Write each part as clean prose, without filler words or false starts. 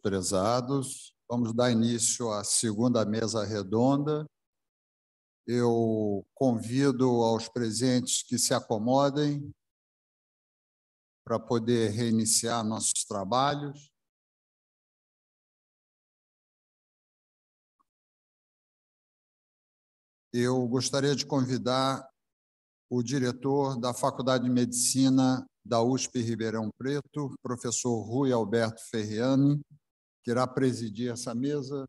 Prezados, vamos dar início à segunda mesa redonda. Eu convido aos presentes que se acomodem para poder reiniciar nossos trabalhos. Eu gostaria de convidar o diretor da Faculdade de Medicina da USP Ribeirão Preto, professor Rui Alberto Ferriani, que irá presidir essa mesa.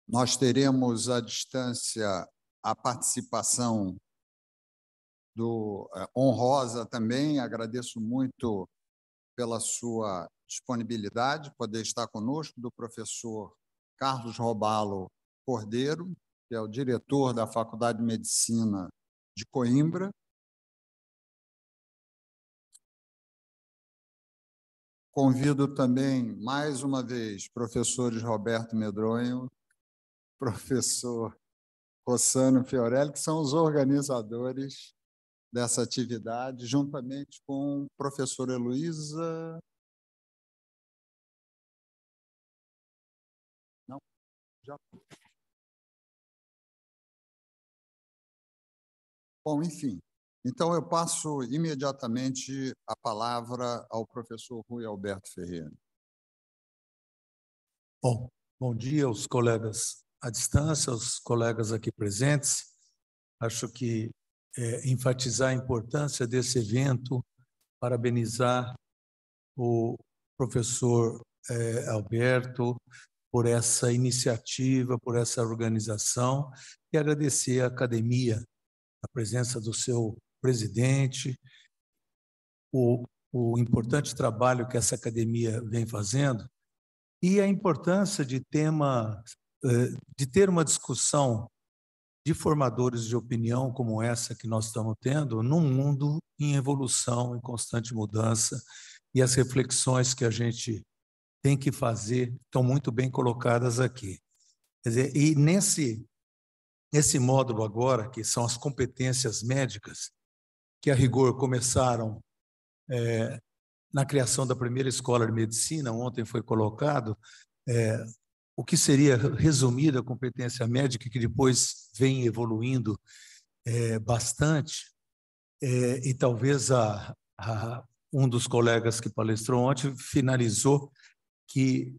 Nós teremos à distância a participação honrosa também. Agradeço muito pela sua disponibilidade, poder estar conosco, do professor Carlos Robalo Cordeiro, que é o diretor da Faculdade de Medicina de Coimbra. Convido também, mais uma vez, professores Roberto Medronho, professor Rossano Fiorelli, que são os organizadores dessa atividade, juntamente com a professora Heloísa. Não, já. Bom, enfim. Então, eu passo imediatamente a palavra ao professor Rui Alberto Ferreira. Bom dia aos colegas à distância, aos colegas aqui presentes. Acho que enfatizar a importância desse evento, parabenizar o professor Alberto por essa iniciativa, por essa organização, e agradecer à academia, a presença do seu presidente, o importante trabalho que essa academia vem fazendo, e a importância de ter uma discussão de formadores de opinião como essa que nós estamos tendo, num mundo em evolução, em constante mudança, e as reflexões que a gente tem que fazer estão muito bem colocadas aqui. Quer dizer, e nesse módulo agora, que são as competências médicas, que a rigor começaram na criação da primeira escola de medicina, ontem foi colocado, o que seria resumida a competência médica, que depois vem evoluindo bastante, e talvez um dos colegas que palestrou ontem finalizou que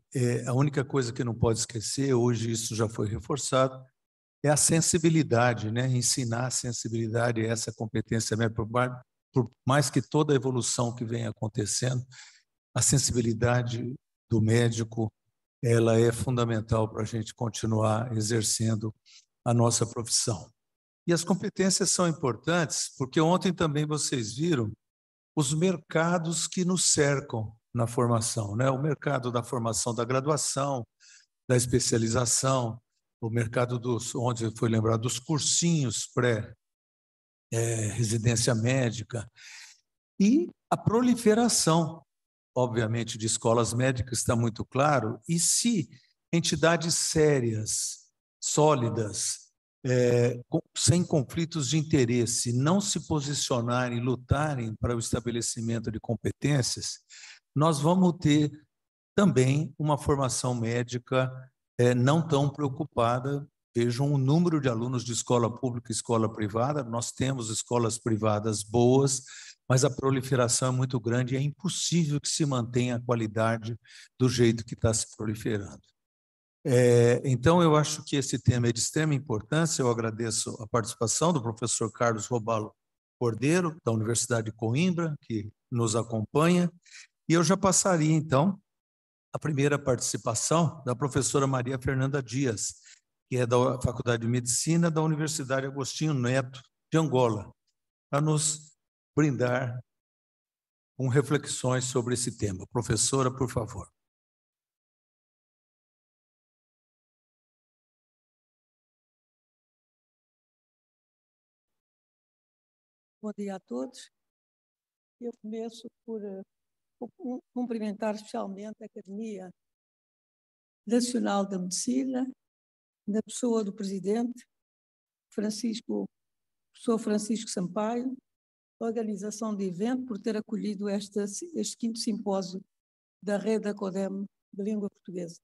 a única coisa que não pode esquecer, hoje isso já foi reforçado, é a sensibilidade, né? Ensinar a sensibilidade, essa competência médica, por mais que toda a evolução que vem acontecendo, a sensibilidade do médico, ela é fundamental para a gente continuar exercendo a nossa profissão. E as competências são importantes, porque ontem também vocês viram os mercados que nos cercam na formação, né? O mercado da formação da graduação, da especialização, o mercado onde foi lembrado, dos cursinhos pré-residência médica, e a proliferação, obviamente, de escolas médicas está muito claro, e se entidades sérias, sólidas, sem conflitos de interesse, não se posicionarem e lutarem para o estabelecimento de competências, nós vamos ter também uma formação médica não tão preocupada. Vejam o número de alunos de escola pública e escola privada, nós temos escolas privadas boas, mas a proliferação é muito grande e é impossível que se mantenha a qualidade do jeito que está se proliferando. Então, eu acho que esse tema é de extrema importância. Eu agradeço a participação do professor Carlos Robalo Cordeiro, da Universidade de Coimbra, que nos acompanha, e eu já passaria, então, a primeira participação da professora Maria Fernanda Dias, que é da Faculdade de Medicina da Universidade Agostinho Neto, de Angola, para nos brindar com reflexões sobre esse tema. Professora, por favor. Bom dia a todos. Eu começo por cumprimentar especialmente a Academia Nacional da Medicina, na pessoa do Presidente, professor Francisco Sampaio, organização do evento, por ter acolhido este 5º simpósio da Rede Acodem de Língua Portuguesa.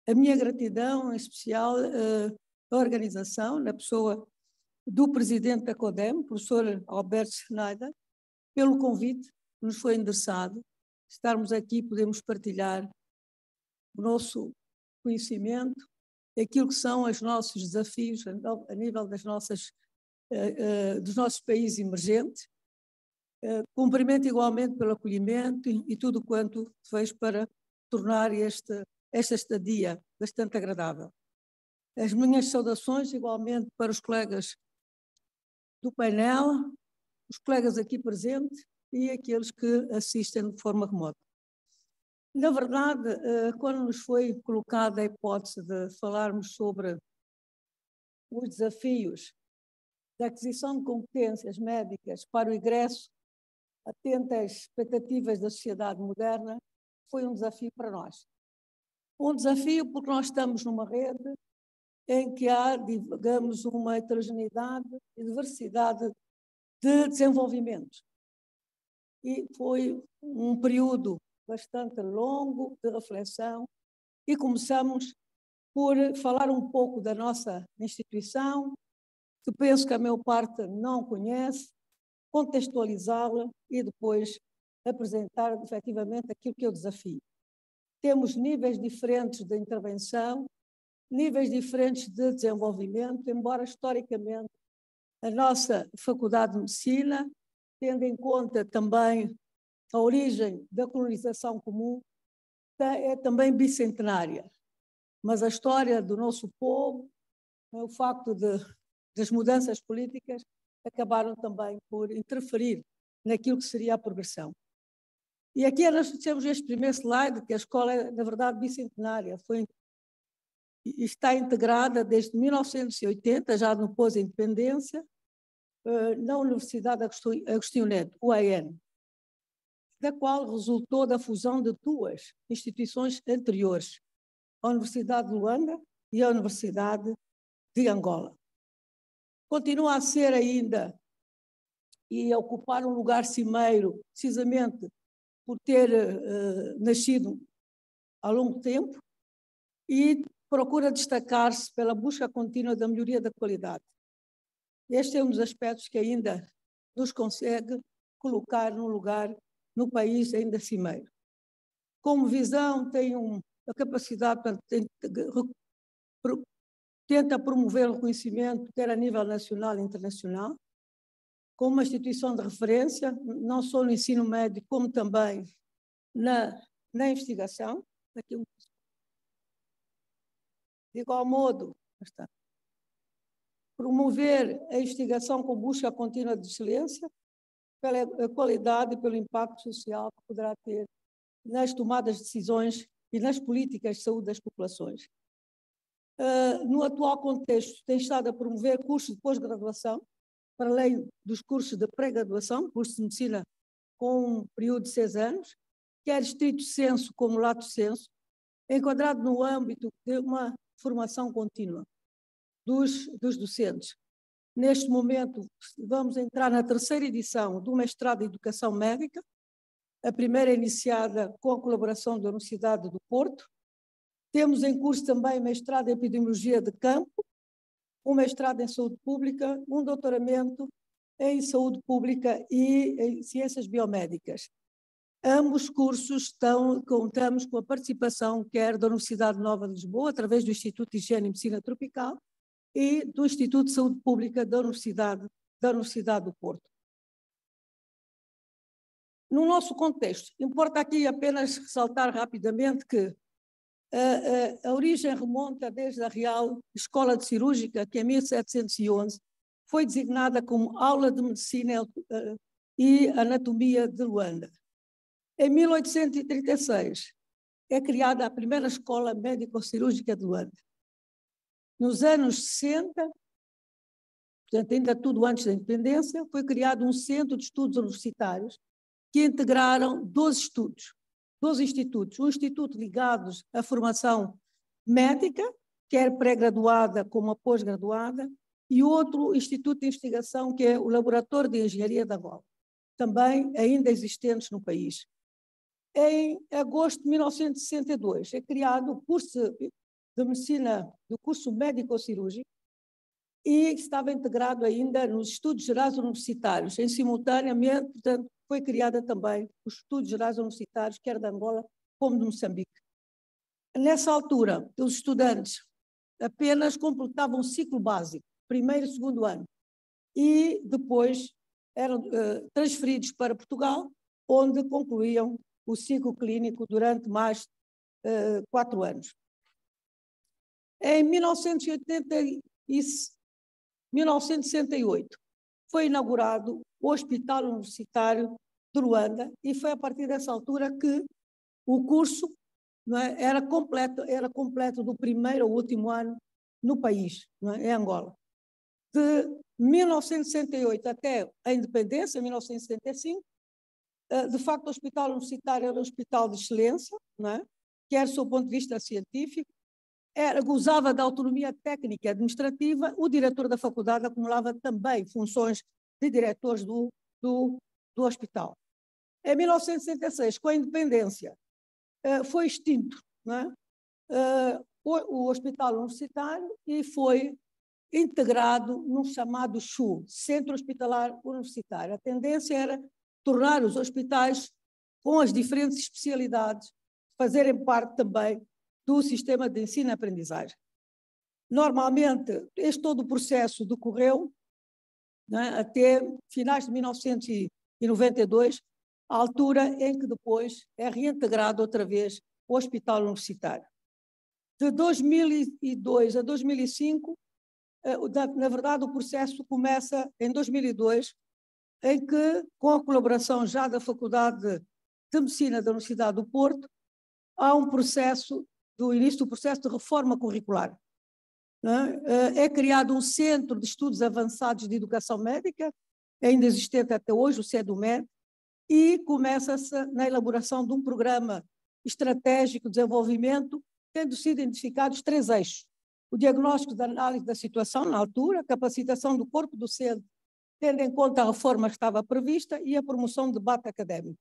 A minha gratidão, em especial, à organização, na pessoa do presidente da Acodem, professor Alberto Schneider, pelo convite que nos foi endereçado. Estarmos aqui, podemos partilhar o nosso conhecimento, aquilo que são os nossos desafios a nível das dos nossos países emergentes. Cumprimento igualmente pelo acolhimento e tudo quanto fez para tornar esta estadia bastante agradável. As minhas saudações igualmente para os colegas do painel, os colegas aqui presentes e aqueles que assistem de forma remota. Na verdade, quando nos foi colocada a hipótese de falarmos sobre os desafios da aquisição de competências médicas para o ingresso atento às expectativas da sociedade moderna, foi um desafio para nós. Um desafio porque nós estamos numa rede em que há, digamos, uma heterogeneidade e diversidade de desenvolvimento. E foi um período bastante longo de reflexão e começamos por falar um pouco da nossa instituição, que penso que a maior parte não conhece, contextualizá-la e depois apresentar efetivamente aquilo que é o desafio. Temos níveis diferentes de intervenção, níveis diferentes de desenvolvimento, embora historicamente a nossa Faculdade de Medicina, tendo em conta também a origem da colonização comum, é também bicentenária. Mas a história do nosso povo, o facto das mudanças políticas, acabaram também por interferir naquilo que seria a progressão. E aqui nós temos este primeiro slide, que a escola é, na verdade, bicentenária. Está integrada desde 1980, já no pós-independência, na Universidade Agostinho Neto, UAN, da qual resultou da fusão de duas instituições anteriores, a Universidade de Luanda e a Universidade de Angola. Continua a ser ainda e a ocupar um lugar cimeiro, precisamente por ter nascido há longo tempo, e procura destacar-se pela busca contínua da melhoria da qualidade. Este é um dos aspectos que ainda nos consegue colocar num lugar no país ainda cimeiro. Como visão, tem a capacidade, tenta promover o reconhecimento, quer a nível nacional e internacional, como uma instituição de referência, não só no ensino médio, como também na investigação. Aqui de igual modo, promover a investigação com busca contínua de excelência, pela qualidade e pelo impacto social que poderá ter nas tomadas de decisões e nas políticas de saúde das populações. No atual contexto, tem estado a promover cursos de pós-graduação, para além dos cursos de pré-graduação, cursos de medicina com um período de 6 anos, quer estrito senso como lato senso, enquadrado no âmbito de uma formação contínua dos docentes. Neste momento, vamos entrar na 3ª edição do mestrado em Educação Médica, a primeira iniciada com a colaboração da Universidade do Porto. Temos em curso também mestrado em Epidemiologia de Campo, um mestrado em Saúde Pública, um doutoramento em Saúde Pública e em Ciências Biomédicas. Ambos cursos contamos com a participação quer da Universidade Nova de Lisboa, através do Instituto de Higiene e Medicina Tropical, e do Instituto de Saúde Pública da Universidade do Porto. No nosso contexto, importa aqui apenas ressaltar rapidamente que a origem remonta desde a Real Escola de Cirúrgica, que em 1711 foi designada como Aula de Medicina e Anatomia de Luanda. Em 1836 é criada a primeira Escola Médico-Cirúrgica de Luanda. Nos anos 60, portanto ainda tudo antes da independência, foi criado um centro de estudos universitários que integraram 12 institutos, um instituto ligados à formação médica, quer pré-graduada como a pós-graduada, e outro instituto de investigação, que é o Laboratório de Engenharia de Angola, também ainda existentes no país. Em agosto de 1962, é criado o curso de medicina, do curso médico-cirúrgico, e estava integrado ainda nos Estudos Gerais Universitários. Em simultaneamente, portanto, foi criada também os Estudos Gerais Universitários, quer de Angola como de Moçambique. Nessa altura, os estudantes apenas completavam o ciclo básico, primeiro e segundo ano, e depois eram transferidos para Portugal, onde concluíam o ciclo clínico durante mais 4 anos. Em 1968, foi inaugurado o Hospital Universitário de Luanda, e foi a partir dessa altura que o curso, não é, era completo do primeiro ao último ano no país, não é, em Angola. De 1968 até a independência, 1975, de facto o Hospital Universitário era um hospital de excelência, não é? Quer do seu ponto de vista científico, gozava da autonomia técnica e administrativa. O diretor da faculdade acumulava também funções de diretores do hospital. Em 1966, com a independência, foi extinto, não é? O Hospital Universitário, e foi integrado num chamado CHU, Centro Hospitalar Universitário. A tendência era tornar os hospitais, com as diferentes especialidades, fazerem parte também do sistema de ensino e aprendizagem. Normalmente, todo o processo decorreu, né, até finais de 1992, a altura em que depois é reintegrado outra vez o Hospital Universitário. De 2002 a 2005, na verdade, o processo começa em 2002, em que, com a colaboração já da Faculdade de Medicina da Universidade do Porto, há um processo, do início do processo de reforma curricular. É criado um Centro de Estudos Avançados de Educação Médica, ainda existente até hoje, o CEDUMED, e começa-se na elaboração de um programa estratégico de desenvolvimento, tendo sido identificados 3 eixos: o diagnóstico da análise da situação na altura, a capacitação do corpo docente, tendo em conta a reforma que estava prevista, e a promoção do debate académico.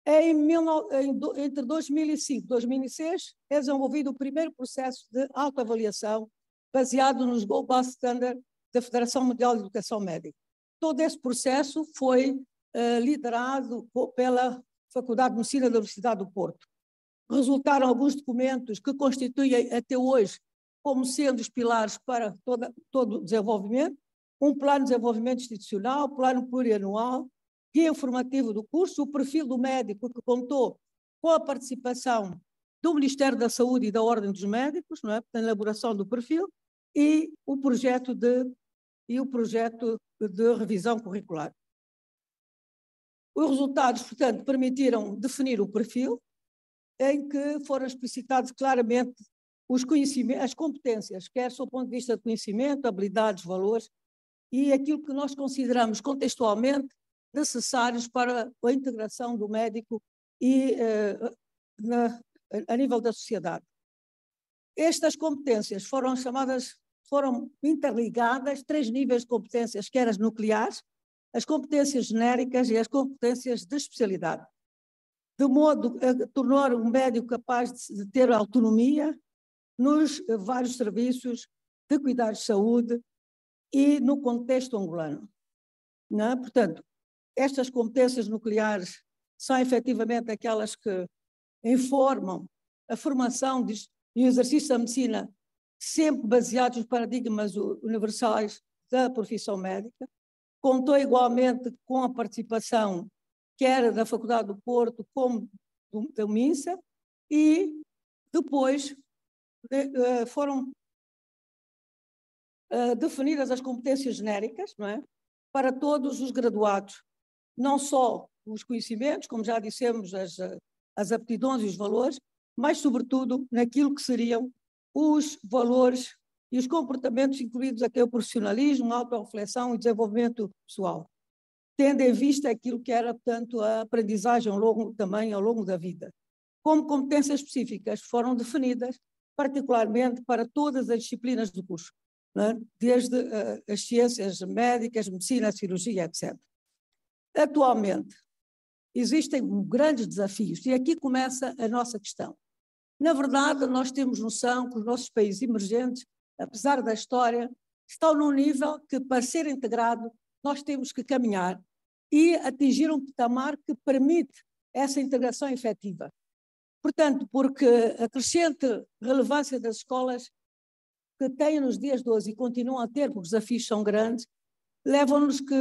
Entre 2005 e 2006, é desenvolvido o primeiro processo de autoavaliação baseado nos Global Standard da Federação Mundial de Educação Médica. Todo esse processo foi liderado pela Faculdade de Medicina da Universidade do Porto. Resultaram alguns documentos que constituem até hoje como sendo os pilares para todo o desenvolvimento: um plano de desenvolvimento institucional, plano plurianual, guia informativo do curso, o perfil do médico, que contou com a participação do Ministério da Saúde e da Ordem dos Médicos, não é, na elaboração do perfil, e o projeto de revisão curricular. Os resultados, portanto, permitiram definir o perfil, em que foram explicitados claramente os conhecimentos, as competências, quer do ponto de vista de conhecimento, habilidades, valores, e aquilo que nós consideramos contextualmente necessários para a integração do médico e a nível da sociedade. Estas competências foram interligadas, 3 níveis de competências, que eram as nucleares, as competências genéricas e as competências de especialidade, de modo a tornar um médico capaz de ter autonomia nos vários serviços de cuidados de saúde e no contexto angolano. Não é? Portanto, estas competências nucleares são efetivamente aquelas que informam a formação e o exercício da medicina, sempre baseados nos paradigmas universais da profissão médica. Contou igualmente com a participação quer da Faculdade do Porto como da MINSA, e depois foram definidas as competências genéricas, não é? Para todos os graduados, não só os conhecimentos, como já dissemos, as aptidões e os valores, mas sobretudo naquilo que seriam os valores e os comportamentos incluídos aqui o profissionalismo, a autorreflexão e desenvolvimento pessoal, tendo em vista aquilo que era, portanto, a aprendizagem também ao longo da vida. Como competências específicas foram definidas, particularmente para todas as disciplinas do curso. né? Desde as ciências médicas, medicina, cirurgia, etc. Atualmente, existem grandes desafios, e aqui começa a nossa questão. Na verdade, nós temos noção que os nossos países emergentes, apesar da história, estão num nível que, para ser integrado, nós temos que caminhar e atingir um patamar que permite essa integração efetiva. Portanto, porque a crescente relevância das escolas que têm nos dias de hoje e continuam a ter, porque os desafios são grandes, levam-nos que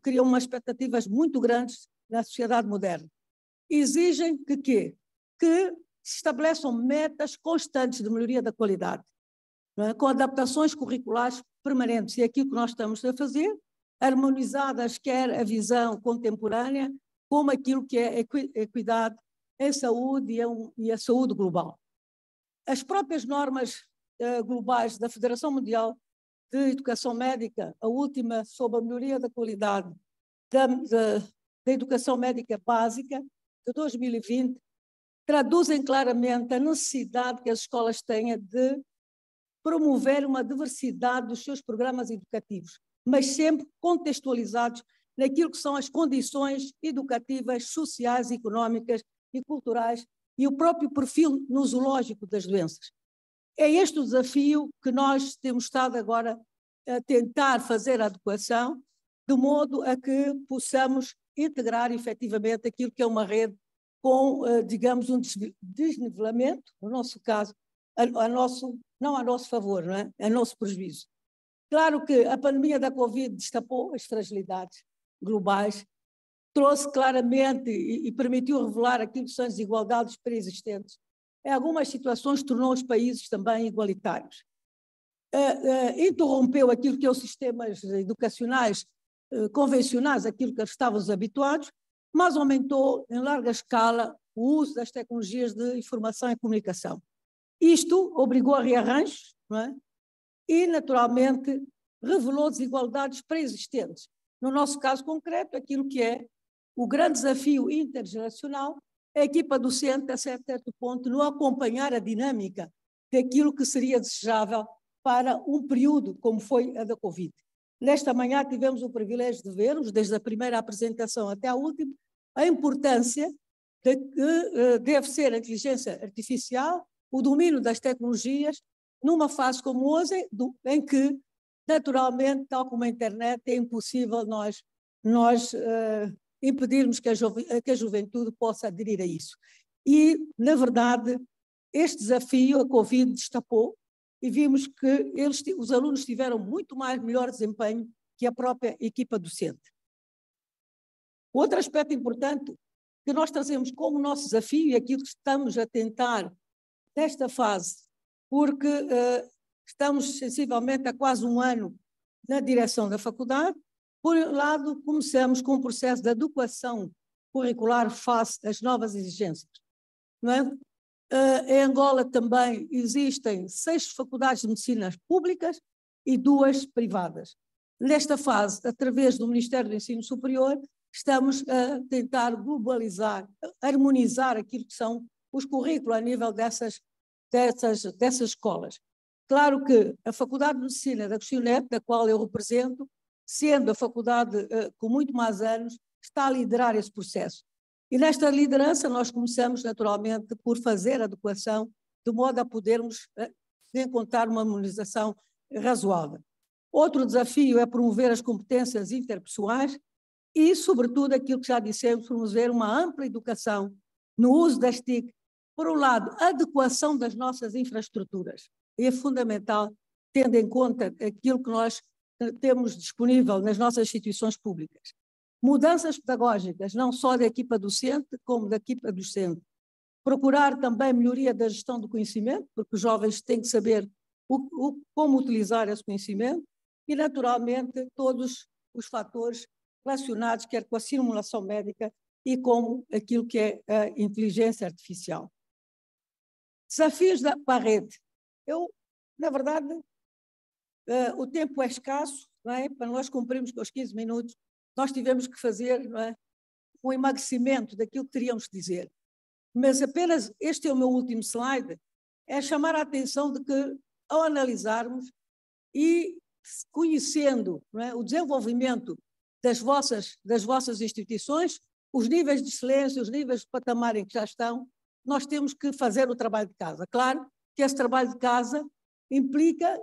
criam umas expectativas muito grandes na sociedade moderna. Exigem que se estabeleçam metas constantes de melhoria da qualidade, não é? Com adaptações curriculares permanentes, e é aquilo que nós estamos a fazer, harmonizadas quer a visão contemporânea, como aquilo que é equidade em saúde e a saúde global. As próprias normas globais da Federação Mundial de Educação Médica, a última sobre a melhoria da qualidade da educação médica básica, de 2020, traduzem claramente a necessidade que as escolas tenham de promover uma diversidade dos seus programas educativos, mas sempre contextualizados naquilo que são as condições educativas, sociais, económicas e culturais e o próprio perfil nosológico das doenças. É este o desafio que nós temos estado agora a tentar fazer a adequação, de modo a que possamos integrar efetivamente aquilo que é uma rede com, digamos, um desnivelamento, no nosso caso, não a nosso favor, não é? A nosso prejuízo. Claro que a pandemia da Covid destapou as fragilidades globais, trouxe claramente e permitiu revelar aquilo que são as desigualdades pré-existentes. Em algumas situações tornou os países também igualitários. Interrompeu aquilo que são os sistemas educacionais convencionais, aquilo que estávamos habituados, mas aumentou em larga escala o uso das tecnologias de informação e comunicação. Isto obrigou a rearranjos, não é? E, naturalmente, revelou desigualdades pré-existentes. No nosso caso concreto, aquilo que é o grande desafio intergeracional, a equipa docente, a certo ponto, não acompanhar a dinâmica daquilo que seria desejável para um período como foi a da Covid. Nesta manhã tivemos o privilégio de vermos, desde a primeira apresentação até a última, a importância de que deve ser a inteligência artificial, o domínio das tecnologias, numa fase como hoje, em que, naturalmente, tal como a internet, é impossível nós impedirmos que a juventude possa aderir a isso. E, na verdade, este desafio a Covid destapou e vimos que os alunos tiveram muito melhor desempenho que a própria equipa docente. Outro aspecto importante que nós trazemos como nosso desafio e aquilo que estamos a tentar nesta fase, porque estamos sensivelmente há quase um ano na direção da faculdade. Por um lado, começamos com um processo de adequação curricular face às novas exigências. Não é? Em Angola também existem 6 faculdades de medicina públicas e 2 privadas. Nesta fase, através do Ministério do Ensino Superior, estamos a tentar globalizar, harmonizar aquilo que são os currículos a nível dessas escolas. Claro que a Faculdade de Medicina da Agostinho Neto, da qual eu represento, sendo a faculdade com muito mais anos, está a liderar esse processo. E nesta liderança nós começamos naturalmente por fazer a adequação de modo a podermos encontrar uma harmonização razoável. Outro desafio é promover as competências interpessoais e, sobretudo, aquilo que já dissemos, promover uma ampla educação no uso das TIC. Por um lado, a adequação das nossas infraestruturas. E é fundamental, tendo em conta aquilo que nós temos disponível nas nossas instituições públicas. Mudanças pedagógicas, não só da equipa docente, como da equipa docente. Procurar também melhoria da gestão do conhecimento, porque os jovens têm que saber como utilizar esse conhecimento e, naturalmente, todos os fatores relacionados, quer com a simulação médica e com aquilo que é a inteligência artificial. Desafios para a rede. Na verdade, o tempo é escasso, não é? Para nós cumprirmos com os 15 minutos, nós tivemos que fazer, não é, um emagrecimento daquilo que teríamos que dizer. Mas apenas, este é o meu último slide, é chamar a atenção de que, ao analisarmos, e conhecendo, não é, o desenvolvimento das vossas instituições, os níveis de excelência, os níveis de patamar em que já estão, nós temos que fazer o trabalho de casa. Claro que esse trabalho de casa implica,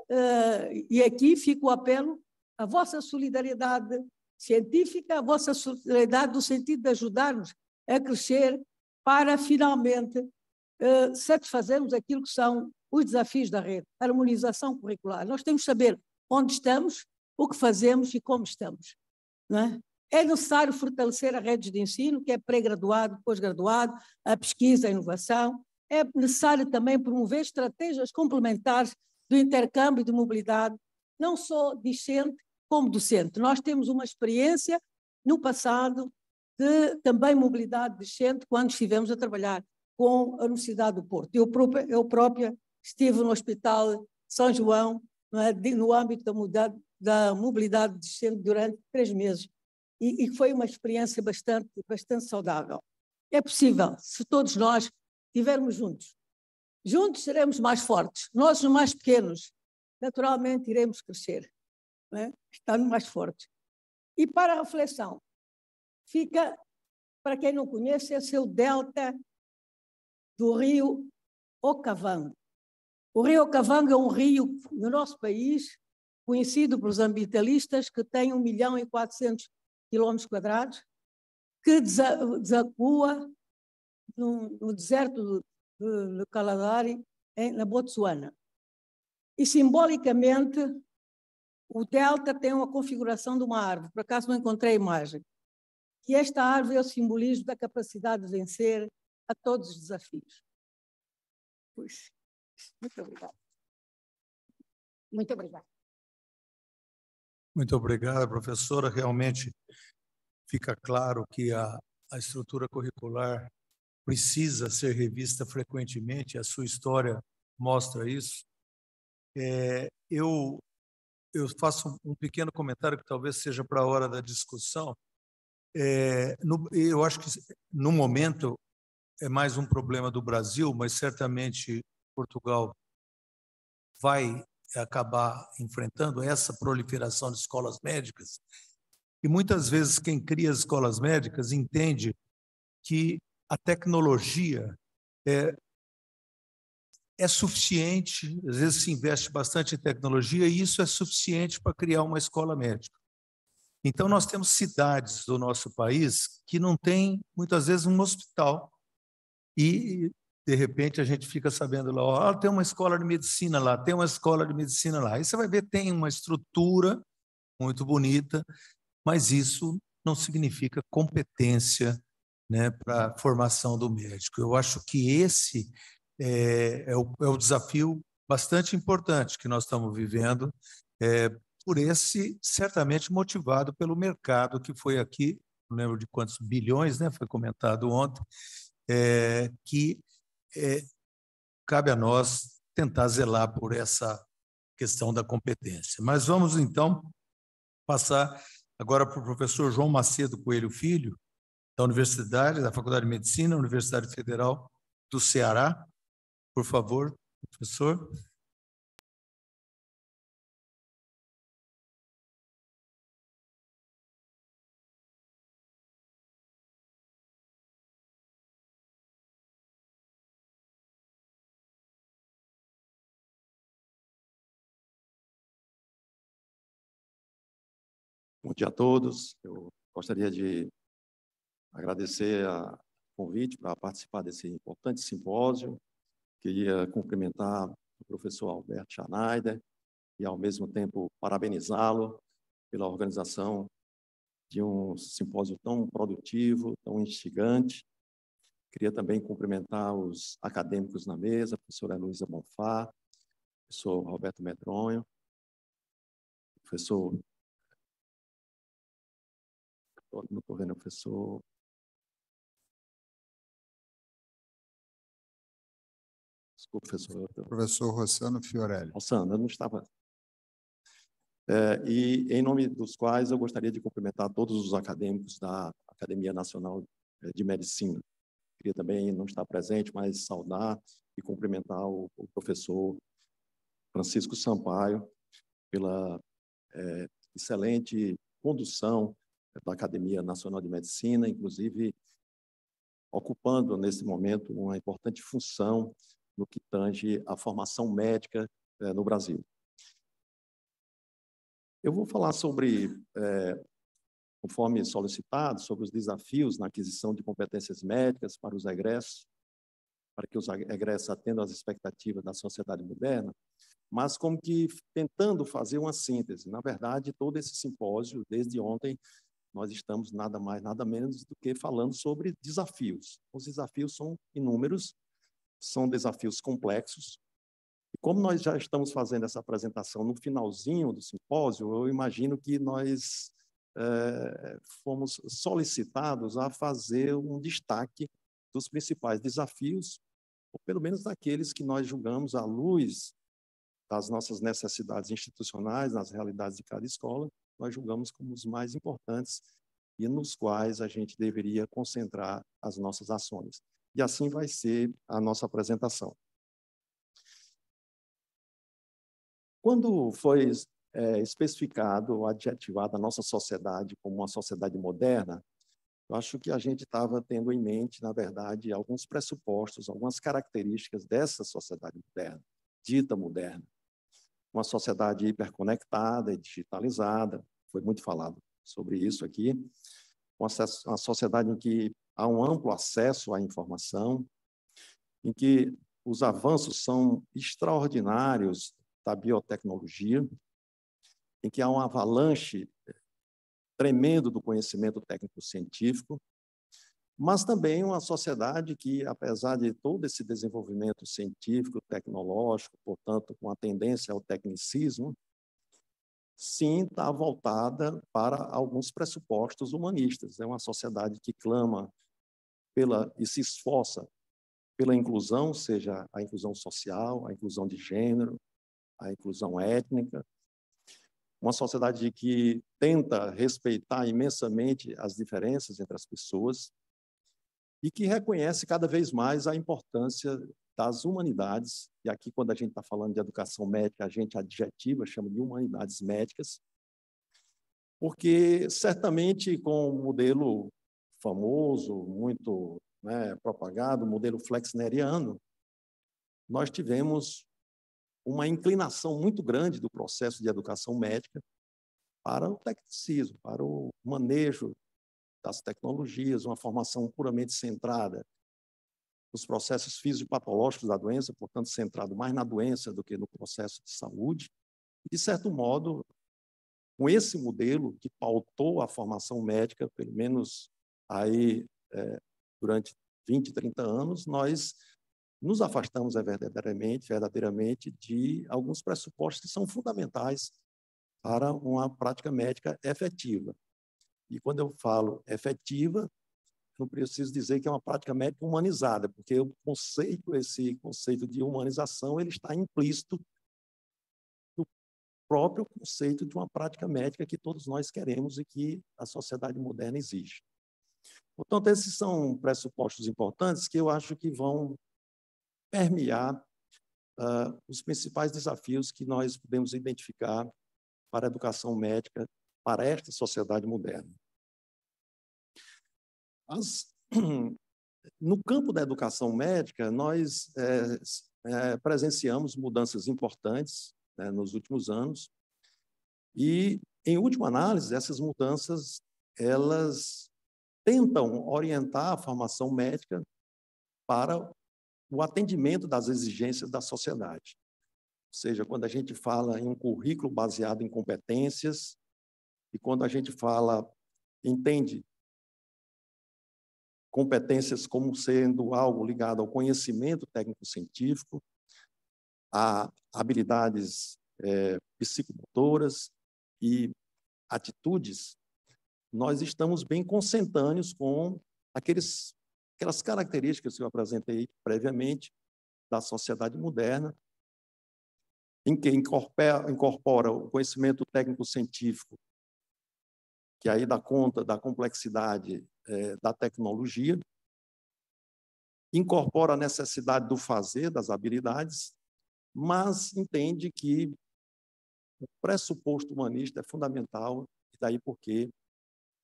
e aqui fica o apelo, a vossa solidariedade científica, a vossa solidariedade no sentido de ajudar-nos a crescer para, finalmente, satisfazermos aquilo que são os desafios da rede, a harmonização curricular. Nós temos que saber onde estamos, o que fazemos e como estamos. Não é? É necessário fortalecer a rede de ensino, que é pré-graduado, pós-graduado, a pesquisa, a inovação. É necessário também promover estratégias complementares do intercâmbio de mobilidade, não só discente como docente. Nós temos uma experiência no passado de também mobilidade discente quando estivemos a trabalhar com a Universidade do Porto. Eu própria estive no Hospital São João, não é, no âmbito da mobilidade discente durante 3 meses. E foi uma experiência bastante saudável. É possível, se todos nós estivermos juntos. Juntos seremos mais fortes. Nós, os mais pequenos, naturalmente iremos crescer, não é? Estando mais fortes. E para a reflexão, fica, para quem não conhece, esse é o delta do rio Okavango. O rio Okavango é um rio no nosso país, conhecido pelos ambientalistas, que tem 1.400.000 km², que desagua no deserto de Kalahari, na Botsuana. E, simbolicamente, o delta tem uma configuração de uma árvore, por acaso não encontrei a imagem. E esta árvore é o simbolismo da capacidade de vencer a todos os desafios. Pois, muito obrigada. Muito obrigada. Muito obrigada, professora. Realmente fica claro que a estrutura curricular precisa ser revista frequentemente, a sua história mostra isso. Eu faço um pequeno comentário que talvez seja para a hora da discussão. Eu acho que, no momento, é mais um problema do Brasil, mas certamente Portugal vai acabar enfrentando essa proliferação de escolas médicas. E muitas vezes quem cria as escolas médicas entende que a tecnologia é suficiente, às vezes se investe bastante em tecnologia e isso é suficiente para criar uma escola médica. Então, nós temos cidades do nosso país que não têm, muitas vezes, um hospital. E, de repente, a gente fica sabendo lá, tem uma escola de medicina lá, tem uma escola de medicina lá. Aí você vai ver, tem uma estrutura muito bonita, mas isso não significa competência, né, para a formação do médico. Eu acho que esse é o desafio bastante importante que nós estamos vivendo, por esse, certamente motivado pelo mercado que foi aqui, não lembro de quantos bilhões, né, foi comentado ontem, que cabe a nós tentar zelar por essa questão da competência. Mas vamos, então, passar agora para o professor João Macedo Coelho Filho, da Faculdade de Medicina, Universidade Federal do Ceará. Por favor, professor. Bom dia a todos. Eu gostaria de agradecer o convite para participar desse importante simpósio. Queria cumprimentar o professor Alberto Schneider e, ao mesmo tempo, parabenizá-lo pela organização de um simpósio tão produtivo, tão instigante. Queria também cumprimentar os acadêmicos na mesa, a professora Heloísa Bonfá, professor Roberto Medronho, professor... Não estou vendo o professor... Desculpe, professor. Professor Rossano Fiorelli. Rossano, eu não estava... e, em nome dos quais, eu gostaria de cumprimentar todos os acadêmicos da Academia Nacional de Medicina. Queria também não estar presente, mas saudar e cumprimentar o professor Francisco Sampaio, pela excelente condução da Academia Nacional de Medicina, inclusive ocupando, nesse momento, uma importante função no que tange à formação médica no Brasil. Eu vou falar sobre, conforme solicitado, sobre os desafios na aquisição de competências médicas para os egressos, para que os egressos atendam às expectativas da sociedade moderna, mas como que tentando fazer uma síntese. Na verdade, todo esse simpósio, desde ontem, nós estamos nada mais, nada menos do que falando sobre desafios. Os desafios são inúmeros, são desafios complexos. E como nós já estamos fazendo essa apresentação no finalzinho do simpósio, eu imagino que nós fomos solicitados a fazer um destaque dos principais desafios, ou pelo menos daqueles que nós julgamos à luz das nossas necessidades institucionais, nas realidades de cada escola, nós julgamos como os mais importantes e nos quais a gente deveria concentrar as nossas ações. E assim vai ser a nossa apresentação. Quando foi especificado, adjetivado a nossa sociedade como uma sociedade moderna, eu acho que a gente estava tendo em mente, na verdade, alguns pressupostos, algumas características dessa sociedade moderna, dita moderna. Uma sociedade hiperconectada e digitalizada, foi muito falado sobre isso aqui, uma sociedade em que há um amplo acesso à informação, em que os avanços são extraordinários da biotecnologia, em que há um avalanche tremendo do conhecimento técnico-científico, mas também uma sociedade que, apesar de todo esse desenvolvimento científico, tecnológico, portanto, com a tendência ao tecnicismo, sim, está voltada para alguns pressupostos humanistas. É uma sociedade que clama e se esforça pela inclusão, seja a inclusão social, a inclusão de gênero, a inclusão étnica. Uma sociedade que tenta respeitar imensamente as diferenças entre as pessoas e que reconhece cada vez mais a importância das humanidades. E aqui, quando a gente está falando de educação médica, a gente adjetiva, chama de humanidades médicas, porque certamente com o modelo famoso, muito propagado, o modelo flexneriano, nós tivemos uma inclinação muito grande do processo de educação médica para o tecnicismo, para o manejo das tecnologias, uma formação puramente centrada nos processos fisiopatológicos da doença, portanto, centrado mais na doença do que no processo de saúde. E, de certo modo, com esse modelo que pautou a formação médica, pelo menos aí durante 20, 30 anos, nós nos afastamos verdadeiramente de alguns pressupostos que são fundamentais para uma prática médica efetiva. E quando eu falo efetiva, não preciso dizer que é uma prática médica humanizada, porque esse conceito de humanização, ele está implícito no próprio conceito de uma prática médica que todos nós queremos e que a sociedade moderna exige. Portanto, esses são pressupostos importantes que eu acho que vão permear os principais desafios que nós podemos identificar para a educação médica, para esta sociedade moderna. No campo da educação médica, nós presenciamos mudanças importantes nos últimos anos e, em última análise, essas mudanças elas tentam orientar a formação médica para o atendimento das exigências da sociedade. Ou seja, quando a gente fala em um currículo baseado em competências e quando a gente entende competências como sendo algo ligado ao conhecimento técnico-científico, a habilidades psicomotoras e atitudes, nós estamos bem consentâneos com aquelas características que eu apresentei previamente da sociedade moderna, em que incorpora o conhecimento técnico-científico, que aí dá conta da complexidade da tecnologia, incorpora a necessidade do fazer, das habilidades, mas entende que o pressuposto humanista é fundamental, e daí porque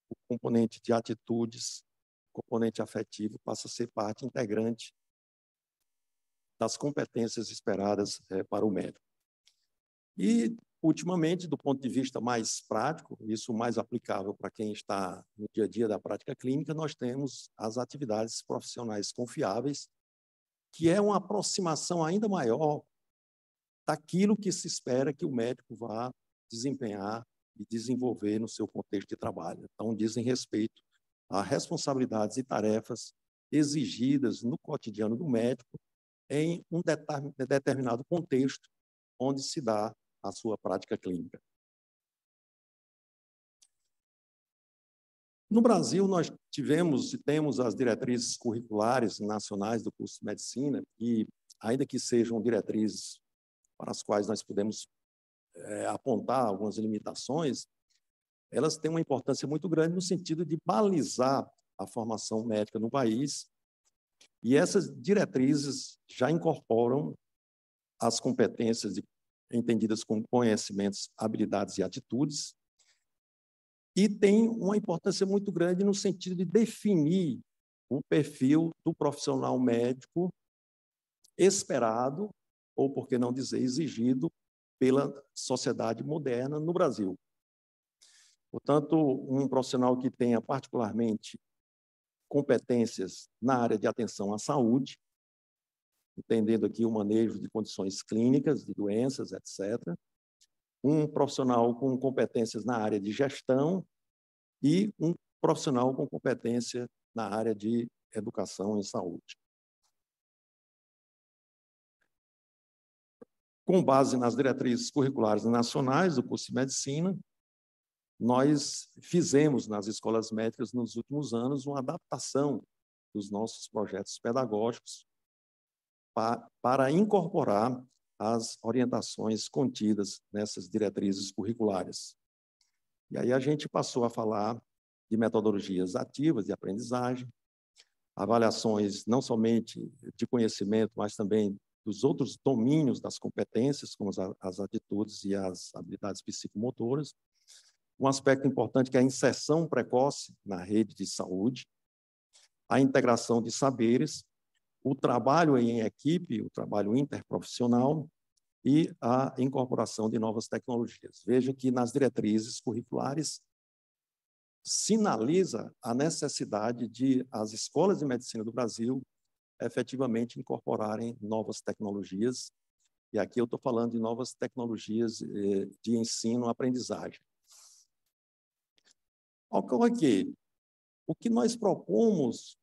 o componente de atitudes, o componente afetivo, passa a ser parte integrante das competências esperadas para o médico. E, ultimamente, do ponto de vista mais prático, isso mais aplicável para quem está no dia a dia da prática clínica, nós temos as atividades profissionais confiáveis, que é uma aproximação ainda maior daquilo que se espera que o médico vá desempenhar e desenvolver no seu contexto de trabalho. Então, dizem respeito a responsabilidades e tarefas exigidas no cotidiano do médico em um determinado contexto onde se dá a sua prática clínica. No Brasil, nós tivemos e temos as diretrizes curriculares nacionais do curso de medicina, e, ainda que sejam diretrizes para as quais nós podemos apontar algumas limitações, elas têm uma importância muito grande no sentido de balizar a formação médica no país, e essas diretrizes já incorporam as competências entendidas como conhecimentos, habilidades e atitudes, e tem uma importância muito grande no sentido de definir o perfil do profissional médico esperado, ou, por que não dizer, exigido pela sociedade moderna no Brasil. Portanto, um profissional que tenha particularmente competências na área de atenção à saúde, entendendo aqui o manejo de condições clínicas, de doenças, etc. Um profissional com competências na área de gestão e um profissional com competência na área de educação e saúde. Com base nas diretrizes curriculares nacionais do curso de medicina, nós fizemos nas escolas médicas, nos últimos anos, uma adaptação dos nossos projetos pedagógicos para incorporar as orientações contidas nessas diretrizes curriculares. E aí a gente passou a falar de metodologias ativas de aprendizagem, avaliações não somente de conhecimento, mas também dos outros domínios das competências, como as atitudes e as habilidades psicomotoras. Um aspecto importante que é a inserção precoce na rede de saúde, a integração de saberes, o trabalho em equipe, o trabalho interprofissional e a incorporação de novas tecnologias. Veja que nas diretrizes curriculares sinaliza a necessidade de as escolas de medicina do Brasil efetivamente incorporarem novas tecnologias, e aqui eu estou falando de novas tecnologias de ensino-aprendizagem. Ocorre que o que nós propomos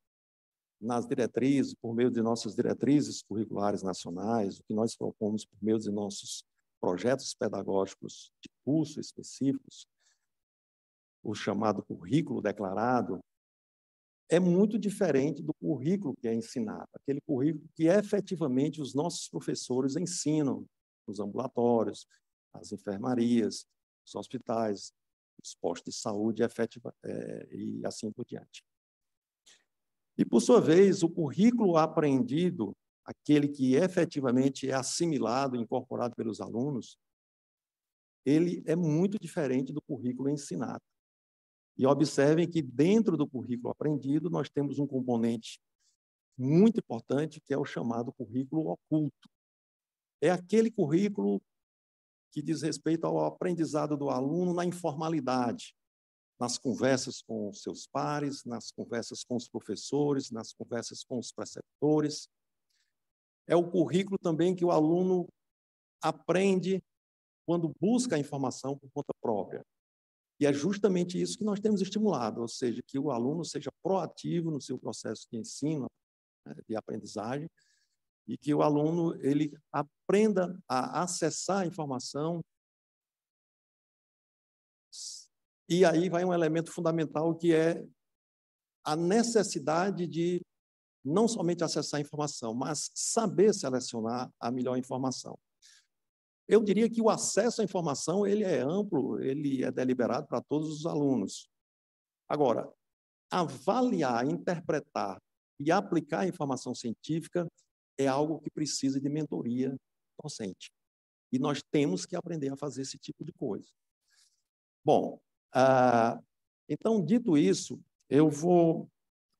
nas diretrizes, por meio de nossas diretrizes curriculares nacionais, o que nós propomos por meio de nossos projetos pedagógicos de curso específicos, o chamado currículo declarado, é muito diferente do currículo que é ensinado, aquele currículo que efetivamente os nossos professores ensinam nos ambulatórios, nas enfermarias, nos hospitais, nos postos de saúde e assim por diante. E, por sua vez, o currículo aprendido, aquele que efetivamente é assimilado, incorporado pelos alunos, ele é muito diferente do currículo ensinado. E observem que, dentro do currículo aprendido, nós temos um componente muito importante, que é o chamado currículo oculto. É aquele currículo que diz respeito ao aprendizado do aluno na informalidade, nas conversas com os seus pares, nas conversas com os professores, nas conversas com os preceptores. É o currículo também que o aluno aprende quando busca a informação por conta própria. E é justamente isso que nós temos estimulado, ou seja, que o aluno seja proativo no seu processo de ensino, de aprendizagem, e que o aluno ele aprenda a acessar a informação. E aí vai um elemento fundamental, que é a necessidade de não somente acessar a informação, mas saber selecionar a melhor informação. Eu diria que o acesso à informação ele é amplo, ele é deliberado para todos os alunos. Agora, avaliar, interpretar e aplicar a informação científica é algo que precisa de mentoria docente. E nós temos que aprender a fazer esse tipo de coisa. Bom, então, dito isso, eu vou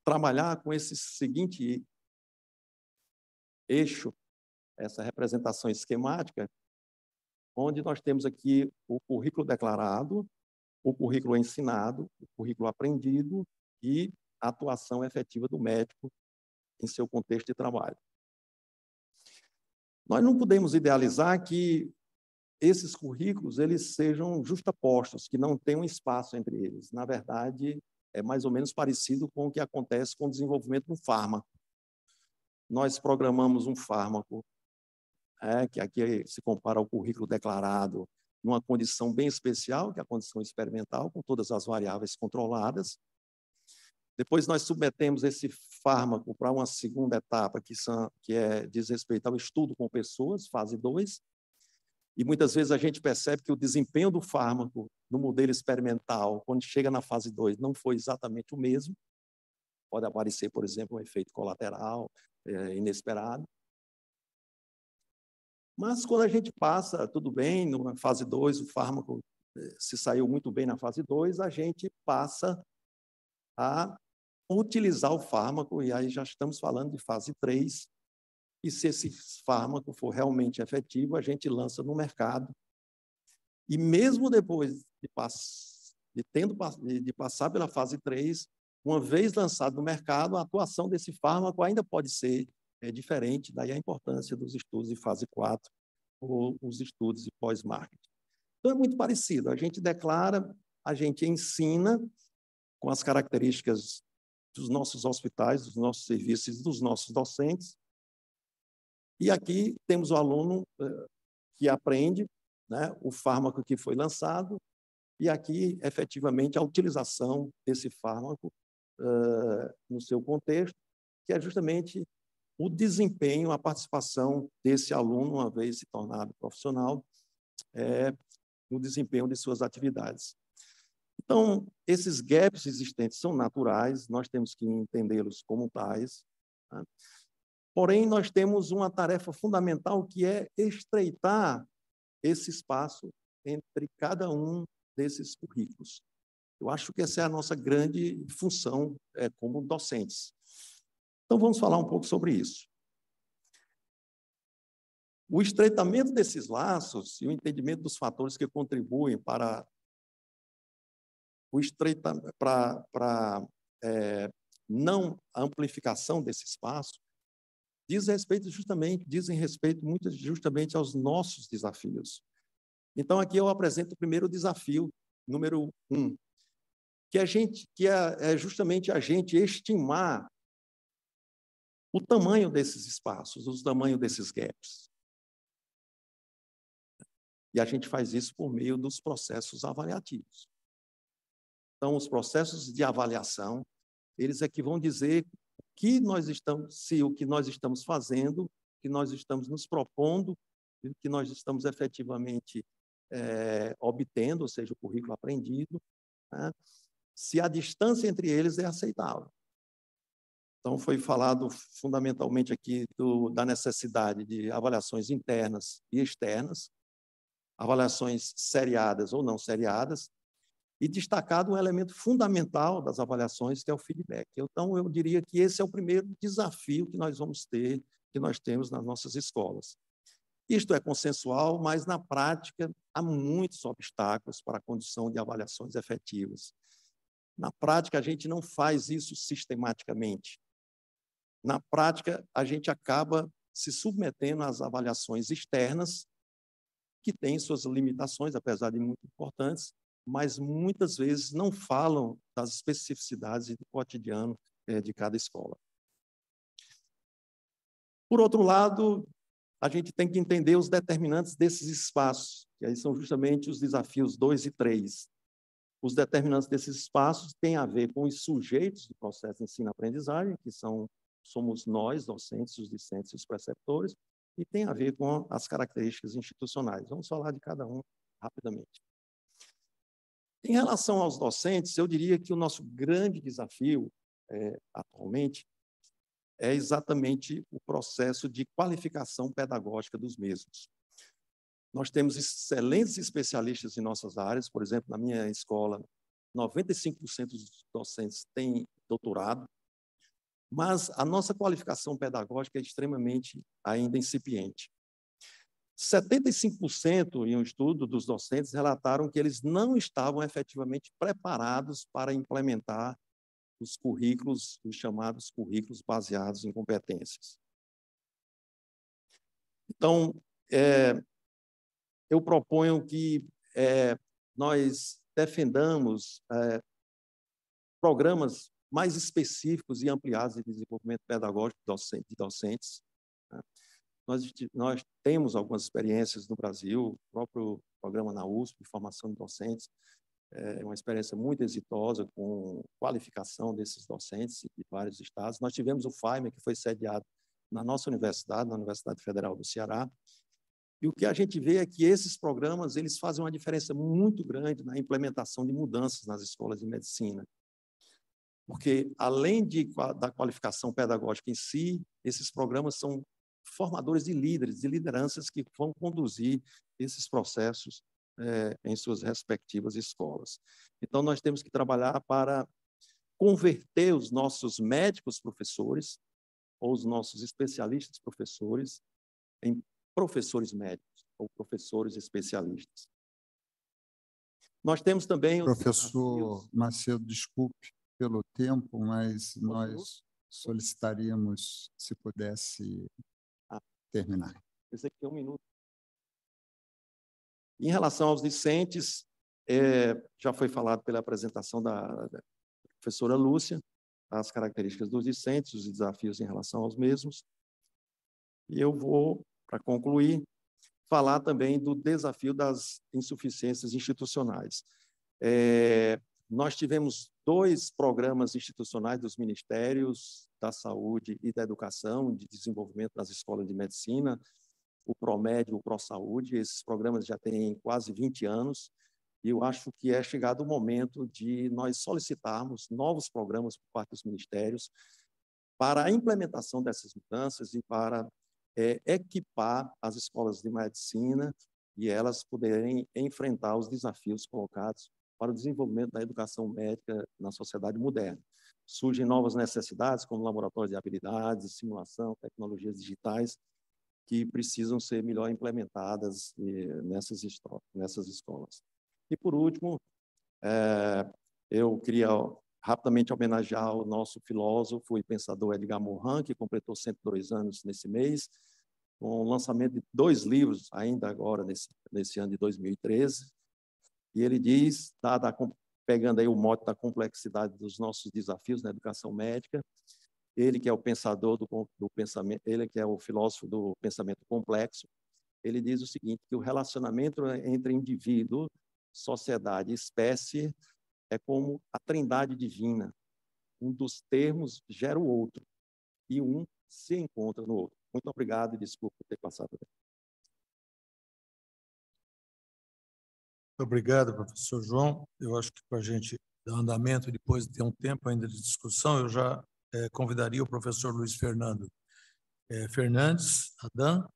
trabalhar com esse seguinte eixo, essa representação esquemática, onde nós temos aqui o currículo declarado, o currículo ensinado, o currículo aprendido e a atuação efetiva do médico em seu contexto de trabalho. Nós não podemos idealizar que esses currículos eles sejam justapostos, que não tenham espaço entre eles. Na verdade, é mais ou menos parecido com o que acontece com o desenvolvimento de um fármaco. Nós programamos um fármaco, que aqui se compara ao currículo declarado, numa condição bem especial, que é a condição experimental, com todas as variáveis controladas. Depois nós submetemos esse fármaco para uma segunda etapa, que diz respeito ao estudo com pessoas, fase 2, e muitas vezes a gente percebe que o desempenho do fármaco no modelo experimental, quando chega na fase 2, não foi exatamente o mesmo. Pode aparecer, por exemplo, um efeito colateral inesperado. Mas quando a gente passa, tudo bem, na fase 2, o fármaco se saiu muito bem na fase 2, a gente passa a utilizar o fármaco, e aí já estamos falando de fase 3, e se esse fármaco for realmente efetivo, a gente lança no mercado. E mesmo depois de passar pela fase 3, uma vez lançado no mercado, a atuação desse fármaco ainda pode ser diferente, daí a importância dos estudos de fase 4 ou os estudos de pós-marketing. Então, é muito parecido. A gente declara, a gente ensina com as características dos nossos hospitais, dos nossos serviços, dos nossos docentes. E aqui temos o aluno que aprende, né, o fármaco que foi lançado, e aqui, efetivamente, a utilização desse fármaco no seu contexto, que é justamente o desempenho, a participação desse aluno, uma vez se tornado profissional, no desempenho de suas atividades. Então, esses gaps existentes são naturais, nós temos que entendê-los como tais, né? Porém, nós temos uma tarefa fundamental, que é estreitar esse espaço entre cada um desses currículos. Eu acho que essa é a nossa grande função como docentes. Então, vamos falar um pouco sobre isso. O estreitamento desses laços e o entendimento dos fatores que contribuem para não amplificação desse espaço dizem respeito justamente aos nossos desafios. Então, aqui eu apresento o primeiro desafio, número 1, que é justamente a gente estimar o tamanho desses espaços, o tamanho desses gaps. E a gente faz isso por meio dos processos avaliativos. Então, os processos de avaliação, eles é que vão dizer se o que nós estamos fazendo, que nós estamos nos propondo, o que nós estamos efetivamente obtendo, ou seja, o currículo aprendido, né? Se a distância entre eles é aceitável. Então, foi falado fundamentalmente aqui da necessidade de avaliações internas e externas, avaliações seriadas ou não seriadas, e destacado um elemento fundamental das avaliações, que é o feedback. Então, eu diria que esse é o primeiro desafio que nós vamos ter, que nós temos nas nossas escolas. Isto é consensual, mas, na prática, há muitos obstáculos para a condução de avaliações efetivas. Na prática, a gente não faz isso sistematicamente. Na prática, a gente acaba se submetendo às avaliações externas, que têm suas limitações, apesar de muito importantes, mas muitas vezes não falam das especificidades do cotidiano de cada escola. Por outro lado, a gente tem que entender os determinantes desses espaços, que aí são justamente os desafios 2 e 3. Os determinantes desses espaços têm a ver com os sujeitos do processo de ensino-aprendizagem, que somos nós, docentes, os discentes e os preceptores, e tem a ver com as características institucionais. Vamos falar de cada um rapidamente. Em relação aos docentes, eu diria que o nosso grande desafio, atualmente, é exatamente o processo de qualificação pedagógica dos mesmos. Nós temos excelentes especialistas em nossas áreas. Por exemplo, na minha escola, 95% dos docentes têm doutorado, mas a nossa qualificação pedagógica é extremamente ainda incipiente. 75% em um estudo dos docentes relataram que eles não estavam efetivamente preparados para implementar os currículos, os chamados currículos baseados em competências. Então, eu proponho que nós defendamos programas mais específicos e ampliados de desenvolvimento pedagógico de docentes. Né? Nós temos algumas experiências no Brasil, o próprio programa na USP, de formação de docentes, é uma experiência muito exitosa com qualificação desses docentes de vários estados. Nós tivemos o FAIMA, que foi sediado na nossa universidade, na Universidade Federal do Ceará, e o que a gente vê é que esses programas eles fazem uma diferença muito grande na implementação de mudanças nas escolas de medicina. Porque, além da qualificação pedagógica em si, esses programas são formadores de líderes, de lideranças que vão conduzir esses processos em suas respectivas escolas. Então, nós temos que trabalhar para converter os nossos médicos professores, ou os nossos especialistas professores, em professores médicos, ou professores especialistas. Nós temos também... Professor Macedo, desculpe pelo tempo, mas nós solicitaríamos, se pudesse terminar. Esse aqui é 1 minuto. Em relação aos discentes, já foi falado pela apresentação da professora Lúcia, as características dos discentes, os desafios em relação aos mesmos. E eu vou, para concluir, falar também do desafio das insuficiências institucionais. Nós tivemos 2 programas institucionais dos Ministérios da Saúde e da Educação, de desenvolvimento das escolas de medicina, o ProMed e o ProSaúde. Esses programas já têm quase 20 anos, e eu acho que é chegado o momento de nós solicitarmos novos programas por parte dos ministérios para a implementação dessas mudanças e para equipar as escolas de medicina e elas poderem enfrentar os desafios colocados para o desenvolvimento da educação médica na sociedade moderna. Surgem novas necessidades, como laboratórios de habilidades, simulação, tecnologias digitais, que precisam ser melhor implementadas nessas escolas. E, por último, eu queria rapidamente homenagear o nosso filósofo e pensador Edgar Morin, que completou 102 anos nesse mês, com o lançamento de 2 livros, ainda agora, nesse ano de 2013. E ele diz, pegando aí o mote da complexidade dos nossos desafios na educação médica, ele que é o pensador do pensamento, ele que é o filósofo do pensamento complexo, ele diz o seguinte, que o relacionamento entre indivíduo, sociedade e espécie é como a trindade divina. Um dos termos gera o outro, e um se encontra no outro. Muito obrigado e desculpa por ter passado. Muito obrigado, professor João. Eu acho que, para a gente dar andamento, depois de ter um tempo ainda de discussão, eu já convidaria o professor Luiz Fernando Fernandes Adam,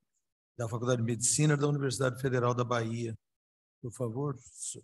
da Faculdade de Medicina da Universidade Federal da Bahia. Por favor, professor.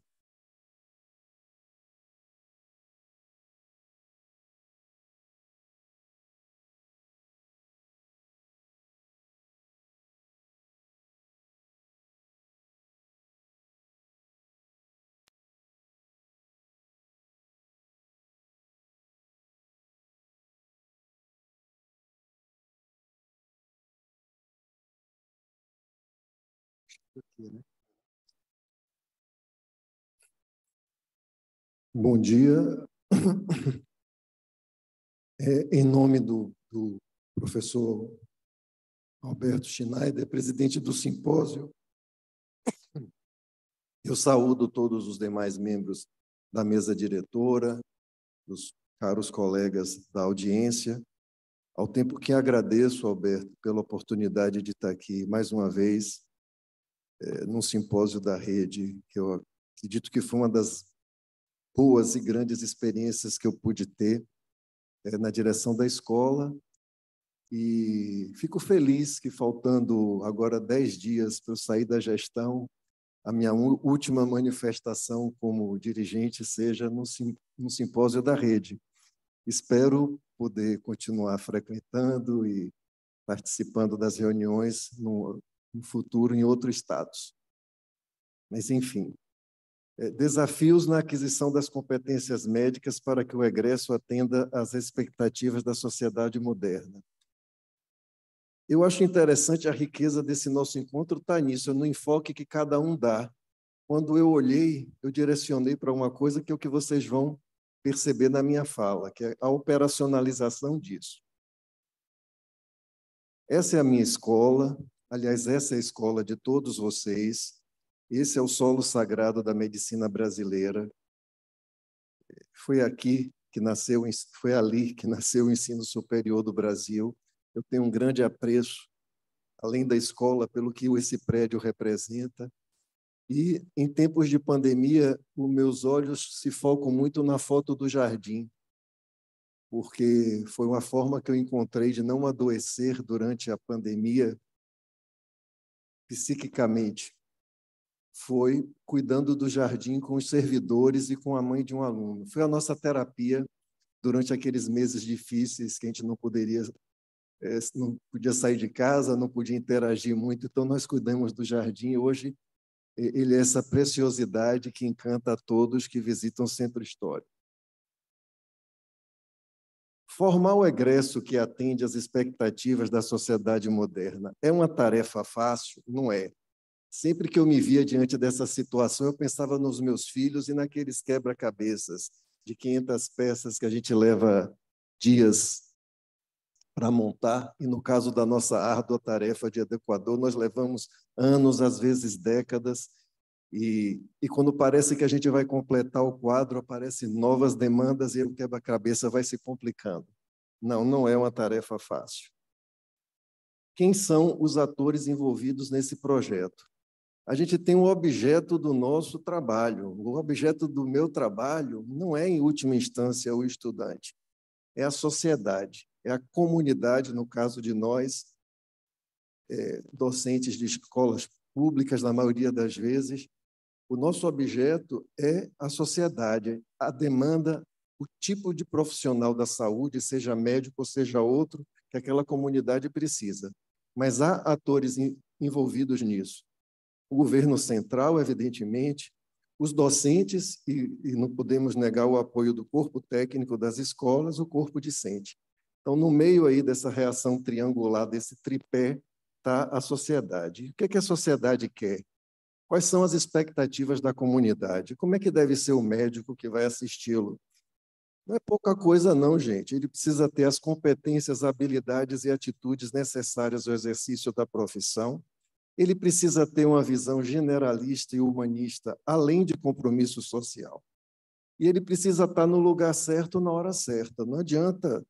Bom dia. Em nome do professor Alberto Schneider, presidente do simpósio, eu saúdo todos os demais membros da mesa diretora, os caros colegas da audiência, ao tempo que agradeço, Alberto, pela oportunidade de estar aqui mais uma vez num simpósio da rede, que eu acredito que foi uma das boas e grandes experiências que eu pude ter na direção da escola e fico feliz que, faltando agora 10 dias para eu sair da gestão, a minha última manifestação como dirigente seja no simpósio da rede. Espero poder continuar frequentando e participando das reuniões no futuro em outros estados. Mas, enfim, desafios na aquisição das competências médicas para que o egresso atenda às expectativas da sociedade moderna. Eu acho interessante a riqueza desse nosso encontro está nisso, no enfoque que cada um dá. Quando eu olhei, eu direcionei para uma coisa que é o que vocês vão perceber na minha fala, que é a operacionalização disso. Essa é a minha escola, aliás, essa é a escola de todos vocês, esse é o solo sagrado da medicina brasileira. Foi ali que nasceu o ensino superior do Brasil. Eu tenho um grande apreço, além da escola, pelo que esse prédio representa. E, em tempos de pandemia, os meus olhos se focam muito na foto do jardim, porque foi uma forma que eu encontrei de não adoecer durante a pandemia psiquicamente. Foi cuidando do jardim com os servidores e com a mãe de um aluno. Foi a nossa terapia durante aqueles meses difíceis que a gente não podia sair de casa, não podia interagir muito, então nós cuidamos do jardim. Hoje ele é essa preciosidade que encanta a todos que visitam o Centro Histórico. Formar o egresso que atende às expectativas da sociedade moderna é uma tarefa fácil? Não é. Sempre que eu me via diante dessa situação, eu pensava nos meus filhos e naqueles quebra-cabeças de 500 peças que a gente leva dias para montar, e no caso da nossa árdua tarefa de adequador, nós levamos anos, às vezes décadas, e quando parece que a gente vai completar o quadro, aparecem novas demandas e o quebra-cabeça vai se complicando. Não, não é uma tarefa fácil. Quem são os atores envolvidos nesse projeto? A gente tem um objeto do nosso trabalho. O objeto do meu trabalho não é, em última instância, o estudante, é a sociedade, é a comunidade, no caso de nós, docentes de escolas públicas, na maioria das vezes. O nosso objeto é a sociedade, a demanda, o tipo de profissional da saúde, seja médico ou seja outro, que aquela comunidade precisa. Mas há atores envolvidos nisso. O governo central, evidentemente, os docentes, e não podemos negar o apoio do corpo técnico das escolas, o corpo discente. Então, no meio aí dessa reação triangular, desse tripé, está a sociedade. O que a sociedade quer? Quais são as expectativas da comunidade? Como é que deve ser o médico que vai assisti-lo? Não é pouca coisa, não, gente. Ele precisa ter as competências, habilidades e atitudes necessárias ao exercício da profissão. Ele precisa ter uma visão generalista e humanista, além de compromisso social. E ele precisa estar no lugar certo, na hora certa. Não adianta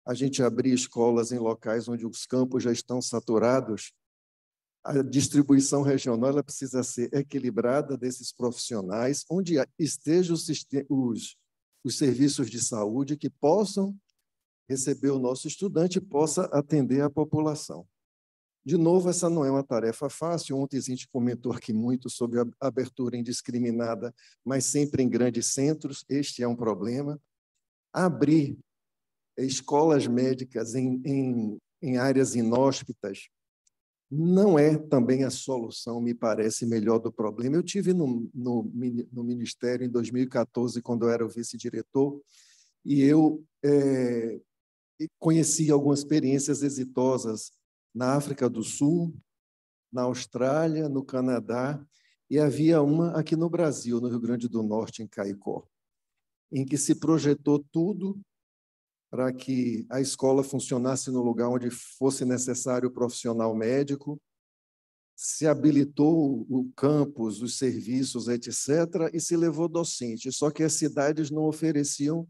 a gente abrir escolas em locais onde os campos já estão saturados. A distribuição regional ela precisa ser equilibrada desses profissionais, onde estejam os serviços de saúde que possam receber o nosso estudante e possa atender a população. De novo, essa não é uma tarefa fácil. Ontem a gente comentou aqui muito sobre a abertura indiscriminada, mas sempre em grandes centros. Este é um problema. Abrir escolas médicas em áreas inóspitas não é também a solução, me parece, melhor do problema. Eu tive no Ministério em 2014, quando eu era o vice-diretor, e eu conheci algumas experiências exitosas na África do Sul, na Austrália, no Canadá, e havia uma aqui no Brasil, no Rio Grande do Norte, em Caicó, em que se projetou tudo para que a escola funcionasse no lugar onde fosse necessário o profissional médico, se habilitou o campus, os serviços, etc., e se levou docente, só que as cidades não ofereciam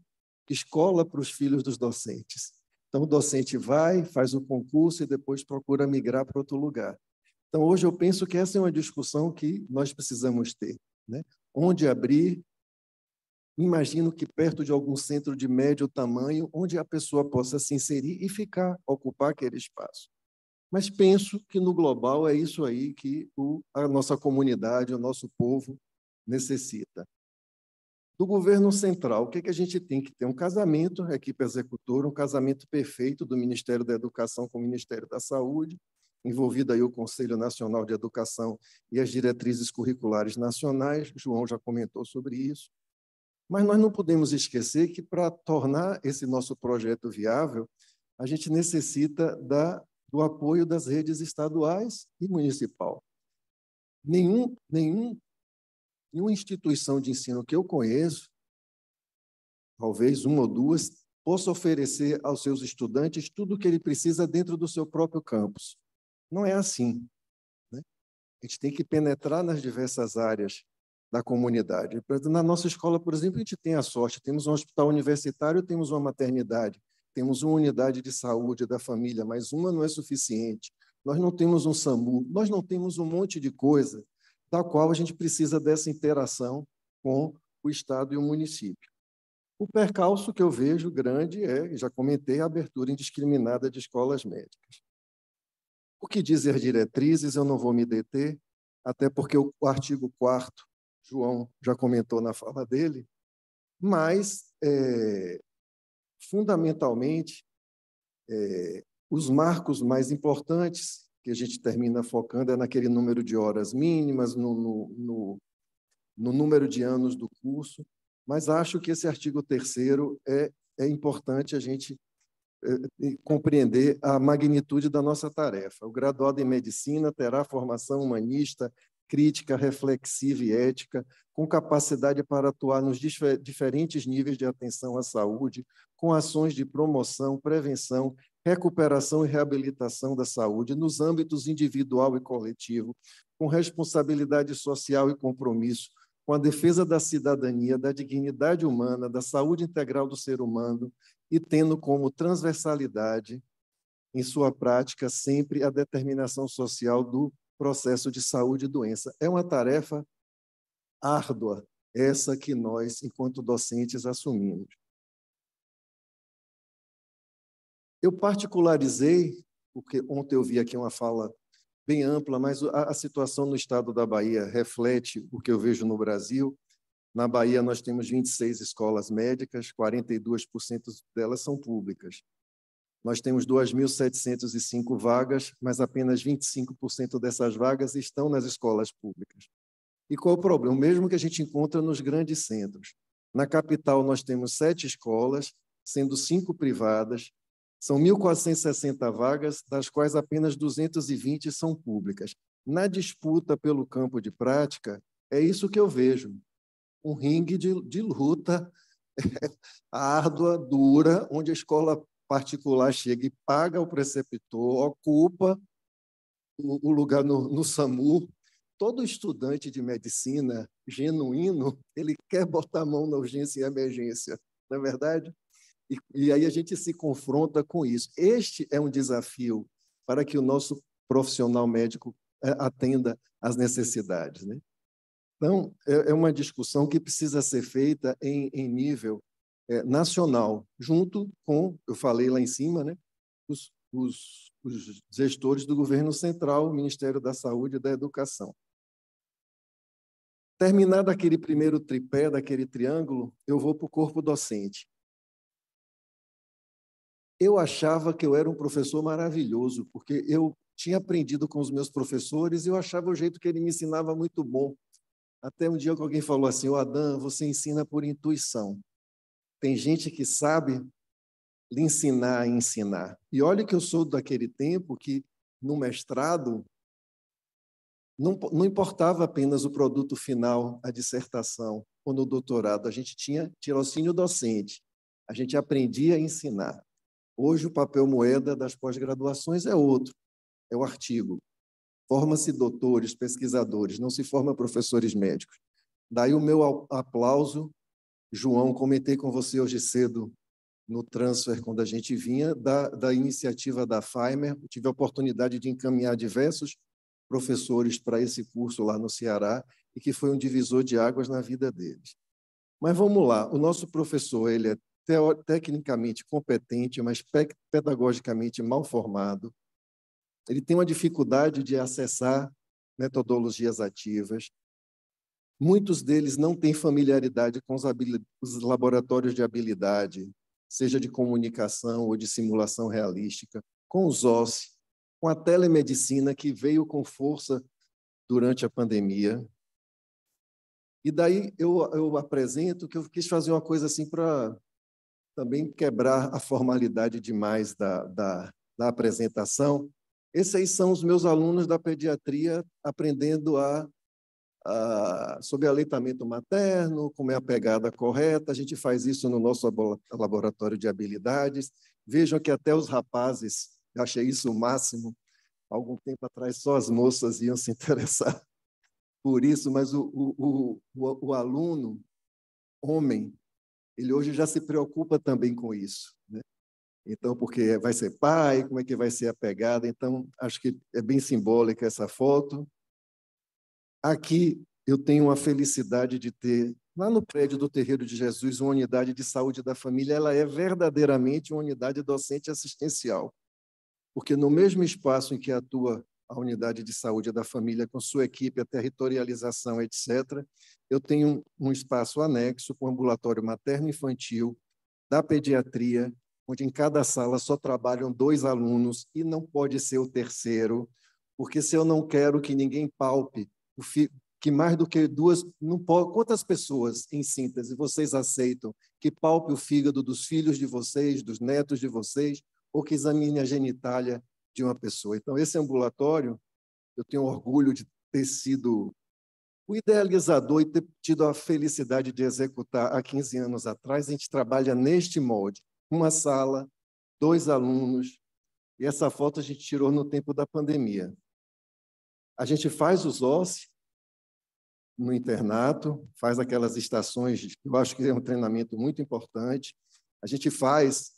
escola para os filhos dos docentes. Então, o docente vai, faz o concurso e depois procura migrar para outro lugar. Então, hoje eu penso que essa é uma discussão que nós precisamos ter, né? Onde abrir, Imagino que perto de algum centro de médio tamanho, onde a pessoa possa se inserir e ficar, ocupar aquele espaço. Mas penso que, no global, é isso aí que a nossa comunidade, o nosso povo necessita. Do governo central, o que a gente tem que ter? Um casamento, a equipe executora, um casamento perfeito do Ministério da Educação com o Ministério da Saúde, envolvido aí o Conselho Nacional de Educação e as diretrizes curriculares nacionais, João já comentou sobre isso. Mas nós não podemos esquecer que, para tornar esse nosso projeto viável, a gente necessita do apoio das redes estaduais e municipal. Nenhuma instituição de ensino que eu conheço, talvez uma ou duas, possa oferecer aos seus estudantes tudo o que ele precisa dentro do seu próprio campus. Não é assim, né? A gente tem que penetrar nas diversas áreas da comunidade. Na nossa escola, por exemplo, a gente tem a sorte, temos um hospital universitário, temos uma maternidade, temos uma unidade de saúde da família, mas uma não é suficiente. Nós não temos um SAMU, nós não temos um monte de coisa da qual a gente precisa dessa interação com o Estado e o município. O percalço que eu vejo grande já comentei, a abertura indiscriminada de escolas médicas. O que dizem as diretrizes, eu não vou me deter, até porque o artigo 4º, João já comentou na fala dele, mas, fundamentalmente, os marcos mais importantes que a gente termina focando é naquele número de horas mínimas, no número de anos do curso, mas acho que esse artigo 3º é importante a gente compreender a magnitude da nossa tarefa. O graduado em medicina terá formação humanista, crítica, reflexiva e ética, com capacidade para atuar nos diferentes níveis de atenção à saúde, com ações de promoção, prevenção, recuperação e reabilitação da saúde nos âmbitos individual e coletivo, com responsabilidade social e compromisso, com a defesa da cidadania, da dignidade humana, da saúde integral do ser humano e tendo como transversalidade, em sua prática, sempre a determinação social do processo de saúde e doença. É uma tarefa árdua, essa que nós, enquanto docentes, assumimos. Eu particularizei, porque ontem eu vi aqui uma fala bem ampla, mas a situação no estado da Bahia reflete o que eu vejo no Brasil. Na Bahia, nós temos 26 escolas médicas, 42% delas são públicas. Nós temos 2.705 vagas, mas apenas 25% dessas vagas estão nas escolas públicas. E qual é o problema? O mesmo que a gente encontra nos grandes centros. Na capital, nós temos 7 escolas, sendo 5 privadas. São 1.460 vagas, das quais apenas 220 são públicas. Na disputa pelo campo de prática, é isso que eu vejo. Um ringue de luta árdua, dura, onde a escola particular chega e paga o preceptor, ocupa o lugar no SAMU. Todo estudante de medicina genuíno, ele quer botar a mão na urgência e emergência, não é verdade? E aí a gente se confronta com isso. Este é um desafio para que o nosso profissional médico atenda às necessidades, né? Então, é uma discussão que precisa ser feita em nível nacional, junto com, eu falei lá em cima, né, os gestores do governo central, o Ministério da Saúde e da Educação. Terminado aquele primeiro tripé, daquele triângulo, eu vou para o corpo docente. Eu achava que eu era um professor maravilhoso, porque eu tinha aprendido com os meus professores e eu achava o jeito que ele me ensinava muito bom. Até um dia que alguém falou assim: "Ô Adam, você ensina por intuição. Tem gente que sabe lhe ensinar a ensinar." E olha que eu sou daquele tempo que, no mestrado, não importava apenas o produto final, a dissertação, ou no doutorado, a gente tinha tirocínio docente, a gente aprendia a ensinar. Hoje, o papel moeda das pós-graduações é outro, é o artigo. Forma-se doutores, pesquisadores, não se forma professores médicos. Daí o meu aplauso, João, comentei com você hoje cedo no transfer, quando a gente vinha, da iniciativa da Faimer. Eu tive a oportunidade de encaminhar diversos professores para esse curso lá no Ceará, e que foi um divisor de águas na vida deles. Mas vamos lá, o nosso professor ele é tecnicamente competente, mas pedagogicamente mal formado. Ele tem uma dificuldade de acessar metodologias ativas. Muitos deles não têm familiaridade com os laboratórios de habilidade, seja de comunicação ou de simulação realística, com os OSCE, com a telemedicina, que veio com força durante a pandemia. E daí eu apresento que eu quis fazer uma coisa assim para também quebrar a formalidade demais da apresentação. Esses aí são os meus alunos da pediatria aprendendo sobre aleitamento materno, como é a pegada correta. A gente faz isso no nosso laboratório de habilidades. Vejam que até os rapazes, eu achei isso o máximo. Algum tempo atrás, só as moças iam se interessar por isso, mas o aluno, homem, ele hoje já se preocupa também com isso, né? Então, porque vai ser pai, como é que vai ser a pegada? Então, acho que é bem simbólica essa foto. Aqui eu tenho a felicidade de ter, lá no prédio do Terreiro de Jesus, uma unidade de saúde da família. Ela é verdadeiramente uma unidade docente assistencial, porque no mesmo espaço em que atua a unidade de saúde da família, com sua equipe, a territorialização, etc., eu tenho um espaço anexo com ambulatório materno-infantil, da pediatria, onde em cada sala só trabalham 2 alunos e não pode ser o terceiro, porque se eu não quero que ninguém palpe, que mais do que 2, não pode, quantas pessoas, em síntese, vocês aceitam que palpe o fígado dos filhos de vocês, dos netos de vocês, ou que examine a genitália de uma pessoa? Então, esse ambulatório, eu tenho orgulho de ter sido o idealizador e ter tido a felicidade de executar há 15 anos atrás. A gente trabalha neste molde, uma sala, 2 alunos, e essa foto a gente tirou no tempo da pandemia. A gente faz os OSCE no internato, faz aquelas estações, eu acho que é um treinamento muito importante. A gente faz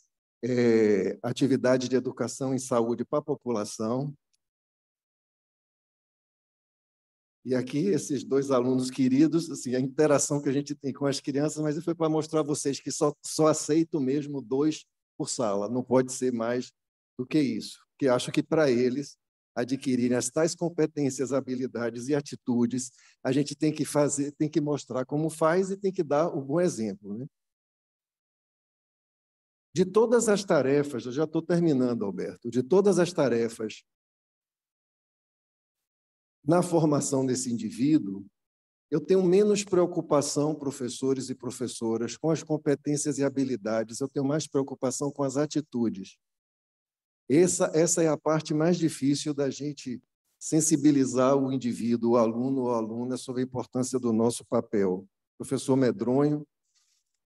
atividade de educação em saúde para a população. E aqui, esses 2 alunos queridos, assim, a interação que a gente tem com as crianças, mas foi para mostrar a vocês que só aceito mesmo 2 por sala, não pode ser mais do que isso, porque acho que para eles adquirirem as tais competências, habilidades e atitudes, a gente tem que fazer, tem que mostrar como faz e tem que dar o bom exemplo, né? De todas as tarefas, eu já estou terminando, Alberto, de todas as tarefas na formação desse indivíduo, eu tenho menos preocupação, professores e professoras, com as competências e habilidades, eu tenho mais preocupação com as atitudes. Essa é a parte mais difícil da gente sensibilizar o indivíduo, o aluno ou a aluna, sobre a importância do nosso papel. O professor Medronho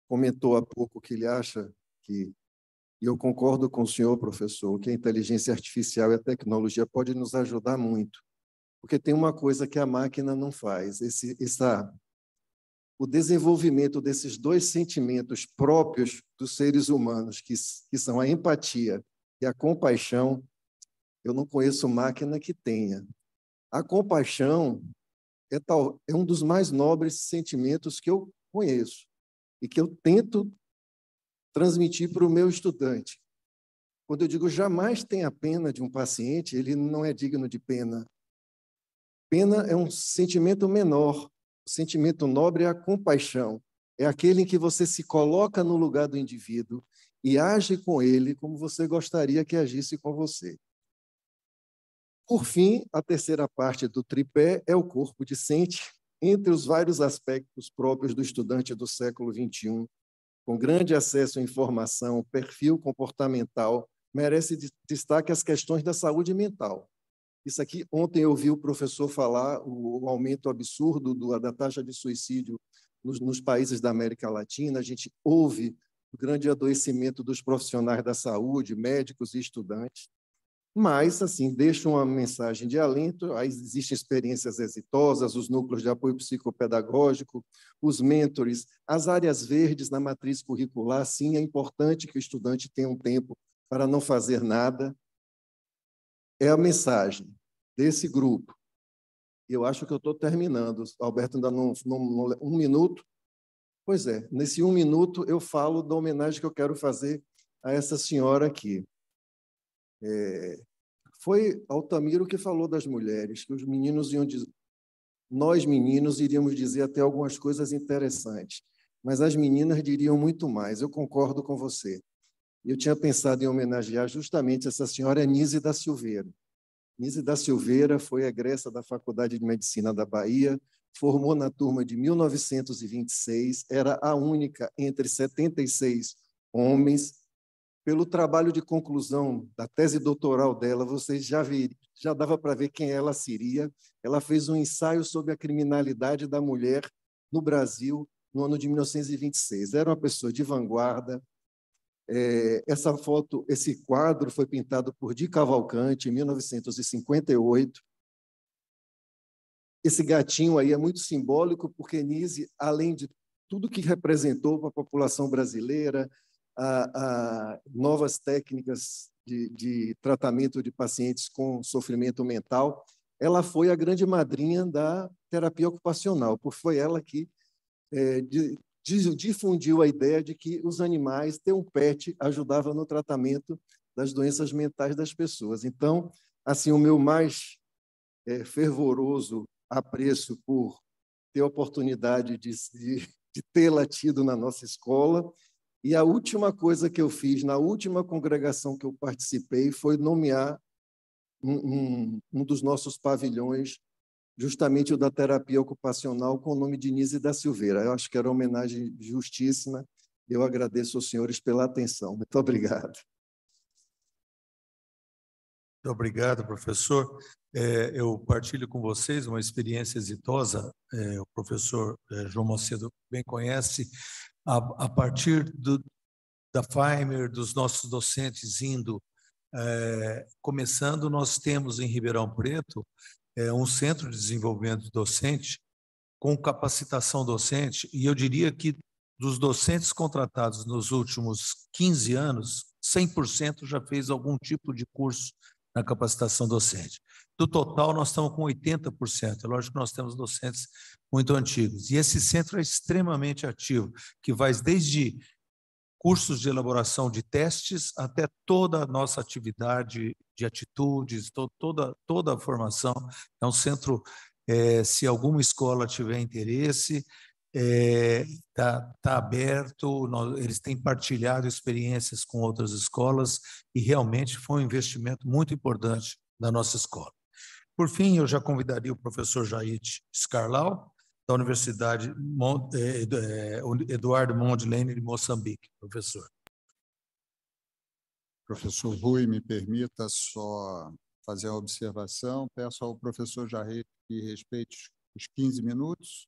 comentou há pouco que ele acha que, e eu concordo com o senhor, professor, que a inteligência artificial e a tecnologia podem nos ajudar muito, porque tem uma coisa que a máquina não faz, o desenvolvimento desses 2 sentimentos próprios dos seres humanos, que são a empatia e a compaixão. Eu não conheço máquina que tenha. A compaixão é um dos mais nobres sentimentos que eu conheço e que eu tento transmitir para o meu estudante. Quando eu digo jamais tenha pena de um paciente, ele não é digno de pena. Pena é um sentimento menor. O sentimento nobre é a compaixão. É aquele em que você se coloca no lugar do indivíduo e age com ele como você gostaria que agisse com você. Por fim, a terceira parte do tripé é o corpo discente, entre os vários aspectos próprios do estudante do século XXI, com grande acesso à informação, perfil comportamental, merece destaque as questões da saúde mental. Isso aqui, ontem eu ouvi o professor falar o aumento absurdo da taxa de suicídio nos países da América Latina. A gente ouve o grande adoecimento dos profissionais da saúde, médicos e estudantes. Mas, assim, deixa uma mensagem de alento. Aí existem experiências exitosas, os núcleos de apoio psicopedagógico, os mentores, as áreas verdes na matriz curricular. Sim, é importante que o estudante tenha um tempo para não fazer nada. É a mensagem desse grupo. Eu acho que eu estou terminando. Alberto, ainda não 1 minuto. Pois é, nesse 1 minuto eu falo da homenagem que eu quero fazer a essa senhora aqui. Foi Altamiro que falou das mulheres, que os meninos iam dizer, nós meninos iríamos dizer até algumas coisas interessantes, mas as meninas diriam muito mais. Eu concordo com você. Eu tinha pensado em homenagear justamente essa senhora Nise da Silveira. Nise da Silveira foi egressa da Faculdade de Medicina da Bahia, formou na turma de 1926, era a única entre 76 homens. Pelo trabalho de conclusão da tese doutoral dela, vocês já dava para ver quem ela seria. Ela fez um ensaio sobre a criminalidade da mulher no Brasil no ano de 1926. Era uma pessoa de vanguarda. Essa foto, esse quadro foi pintado por Di Cavalcanti em 1958. Esse gatinho aí é muito simbólico, porque Nise, além de tudo que representou para a população brasileira, a novas técnicas de tratamento de pacientes com sofrimento mental, ela foi a grande madrinha da terapia ocupacional, porque foi ela que difundiu a ideia de que os animais, ter um pet, ajudava no tratamento das doenças mentais das pessoas. Então, assim, o meu mais fervoroso apreço por ter a oportunidade de tê-la tido na nossa escola. E a última coisa que eu fiz, na última congregação que eu participei, foi nomear um dos nossos pavilhões, justamente o da terapia ocupacional, com o nome de Nise da Silveira. Eu acho que era uma homenagem justíssima. Eu agradeço aos senhores pela atenção. Muito obrigado. Muito obrigado, professor. Eu partilho com vocês uma experiência exitosa. O professor João Macedo bem conhece. A partir da Faimer, dos nossos docentes indo, começando, nós temos em Ribeirão Preto um centro de desenvolvimento docente com capacitação docente, e eu diria que dos docentes contratados nos últimos 15 anos, 100% já fez algum tipo de curso na capacitação docente. Do total, nós estamos com 80%. É lógico que nós temos docentes muito antigos. E esse centro é extremamente ativo, que vai desde cursos de elaboração de testes até toda a nossa atividade de atitudes, toda a formação. É um centro, se alguma escola tiver interesse, tá aberto, eles têm partilhado experiências com outras escolas e realmente foi um investimento muito importante da nossa escola. Por fim, eu já convidaria o professor Jair Scarlau, da Universidade Eduardo Mondlane de Moçambique. Professor. Professor Rui, me permita só fazer uma observação. Peço ao professor Jair que respeite os 15 minutos,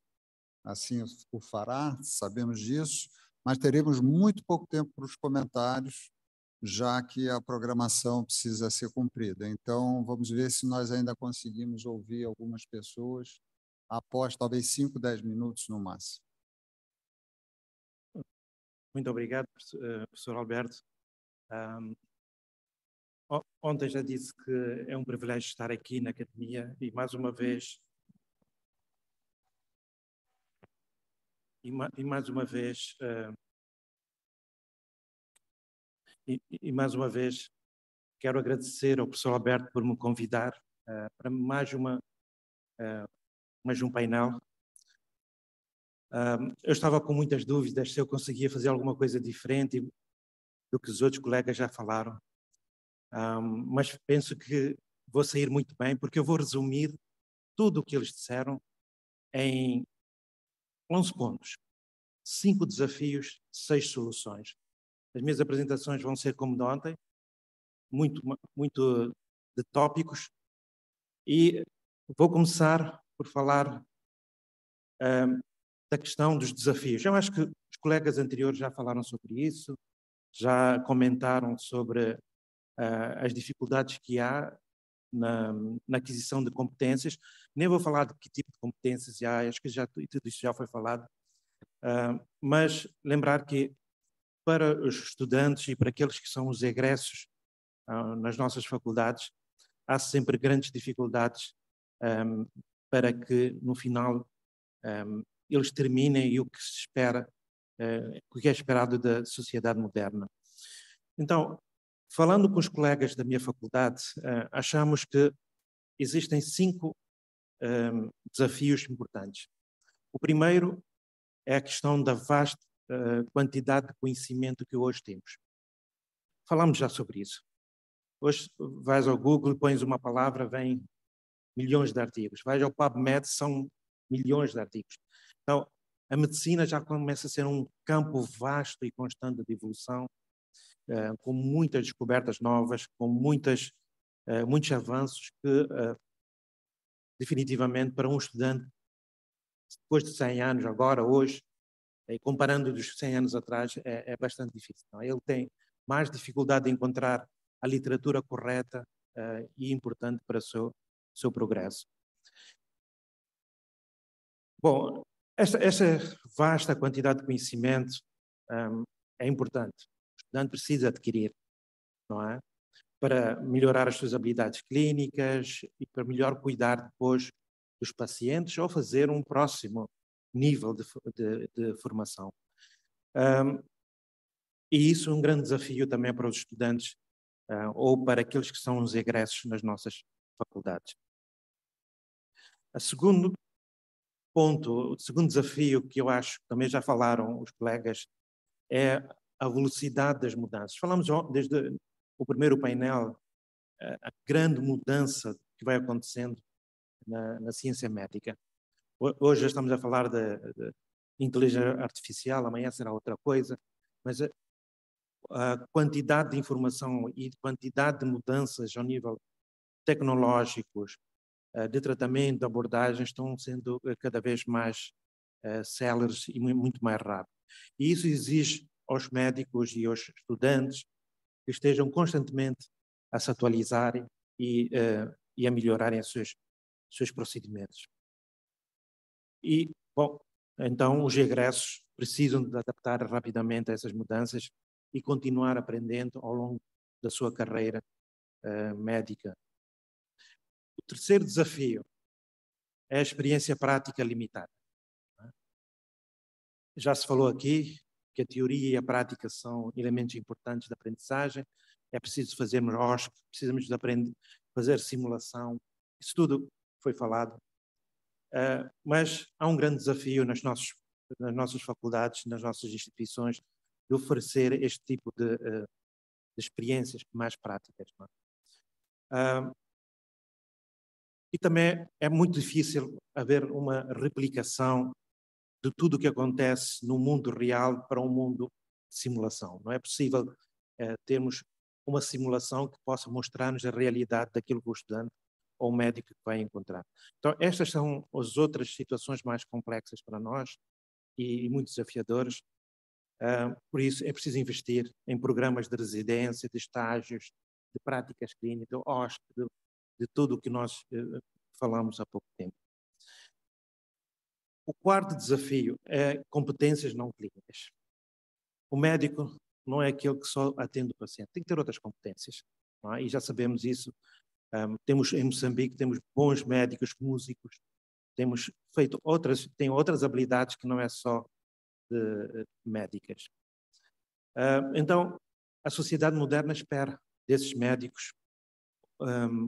assim o fará, sabemos disso, mas teremos muito pouco tempo para os comentários, já que a programação precisa ser cumprida. Então, vamos ver se nós ainda conseguimos ouvir algumas pessoas após talvez 5, 10 minutos no máximo. Muito obrigado, professor Alberto. Ontem já disse que é um privilégio estar aqui na academia e mais uma vez quero agradecer ao professor Alberto por me convidar para mais um painel. Eu estava com muitas dúvidas se eu conseguia fazer alguma coisa diferente do que os outros colegas já falaram, mas penso que vou sair muito bem, porque eu vou resumir tudo o que eles disseram em 11 pontos, 5 desafios, 6 soluções. As minhas apresentações vão ser como de ontem, muito de tópicos, e vou começar por falar da questão dos desafios. Eu acho que os colegas anteriores já falaram sobre isso, já comentaram sobre as dificuldades que há na aquisição de competências. Nem vou falar de que tipo de competências há, acho que tudo isso já foi falado, mas lembrar que para os estudantes e para aqueles que são os egressos nas nossas faculdades, há sempre grandes dificuldades para que no final eles terminem, e o que se espera o que é esperado da sociedade moderna. Então, falando com os colegas da minha faculdade, achamos que existem 5 desafios importantes. O primeiro é a questão da vasta quantidade de conhecimento que hoje temos. Falamos já sobre isso. Hoje vais ao Google, pões uma palavra, vem milhões de artigos. Vais ao PubMed, são milhões de artigos. Então, a medicina já começa a ser um campo vasto e constante de evolução, com muitas descobertas novas, com muitos avanços que, definitivamente, para um estudante, depois de 100 anos, agora, hoje, comparando dos 100 anos atrás, é bastante difícil. Não? Ele tem mais dificuldade de encontrar a literatura correta e importante para o seu progresso. Bom, esta vasta quantidade de conhecimento é importante. O estudante precisa adquirir, não é? Para melhorar as suas habilidades clínicas e para melhor cuidar depois dos pacientes ou fazer um próximo nível de formação. E isso é um grande desafio também para os estudantes ou para aqueles que são os egressos nas nossas faculdades. O segundo desafio que eu acho que também já falaram os colegas é a velocidade das mudanças. Falamos desde o primeiro painel, a grande mudança que vai acontecendo na ciência médica. Hoje estamos a falar de inteligência artificial, amanhã será outra coisa, mas a quantidade de informação e quantidade de mudanças ao nível tecnológicos, de tratamento, de abordagem, estão sendo cada vez mais céleres e muito mais rápidos. E isso exige aos médicos e aos estudantes que estejam constantemente a se atualizarem e a melhorarem os seus procedimentos. E, bom, então os egressos precisam de adaptar rapidamente a essas mudanças e continuar aprendendo ao longo da sua carreira médica. O terceiro desafio é a experiência prática limitada. Já se falou aqui que a teoria e a prática são elementos importantes da aprendizagem. É preciso fazermos OSCE, precisamos de aprender, fazer simulação. Isso tudo foi falado. Mas há um grande desafio nas nossas faculdades, nas nossas instituições, de oferecer este tipo de experiências mais práticas. Não é? E também é muito difícil haver uma replicação de tudo o que acontece no mundo real para um mundo de simulação. Não é possível termos uma simulação que possa mostrar-nos a realidade daquilo que o estudante ou o médico vai encontrar. Então, estas são as outras situações mais complexas para nós e muito desafiadoras. Por isso, é preciso investir em programas de residência, de estágios, de práticas clínicas, de tudo o que nós falamos há pouco tempo. O quarto desafio é competências não clínicas. O médico não é aquele que só atende o paciente, tem que ter outras competências. Não é? E já sabemos isso. Temos em Moçambique, temos bons médicos, músicos, temos feito tem outras habilidades que não é só médicas. Então, a sociedade moderna espera desses médicos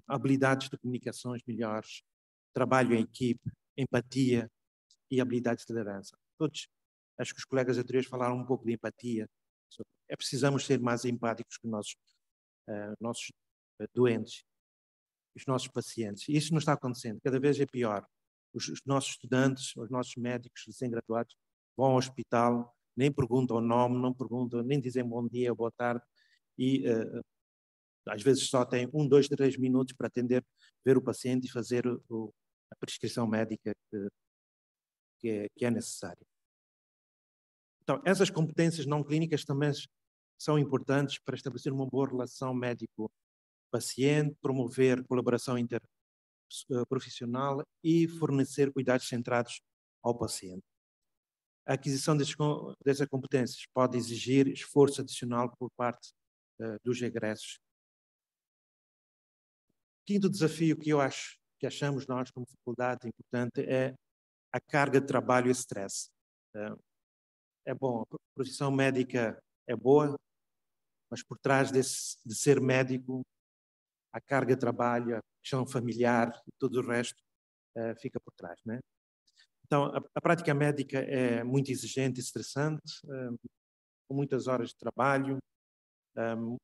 habilidades de comunicações melhores, trabalho em equipe, empatia e habilidades de liderança. Acho que os colegas anteriores falaram um pouco de empatia. Precisamos ser mais empáticos com os nossos doentes, os nossos pacientes. E isso não está acontecendo, cada vez é pior. Os nossos estudantes, os nossos médicos recém-graduados vão ao hospital, nem perguntam o nome, não perguntam, nem dizem bom dia, boa tarde, e às vezes só têm 1, 2, 3 minutos para ver o paciente e fazer a prescrição médica que é necessária. Então, essas competências não clínicas também são importantes para estabelecer uma boa relação médico-paciente, promover colaboração interprofissional e fornecer cuidados centrados ao paciente. A aquisição dessas competências pode exigir esforço adicional por parte dos egressos. O quinto desafio que achamos nós como faculdade importante é a carga de trabalho e estresse. é bom, a profissão médica é boa, mas por trás de ser médico, a carga de trabalho, a questão familiar e tudo o resto fica por trás, né? Então, a prática médica é muito exigente e estressante, com muitas horas de trabalho.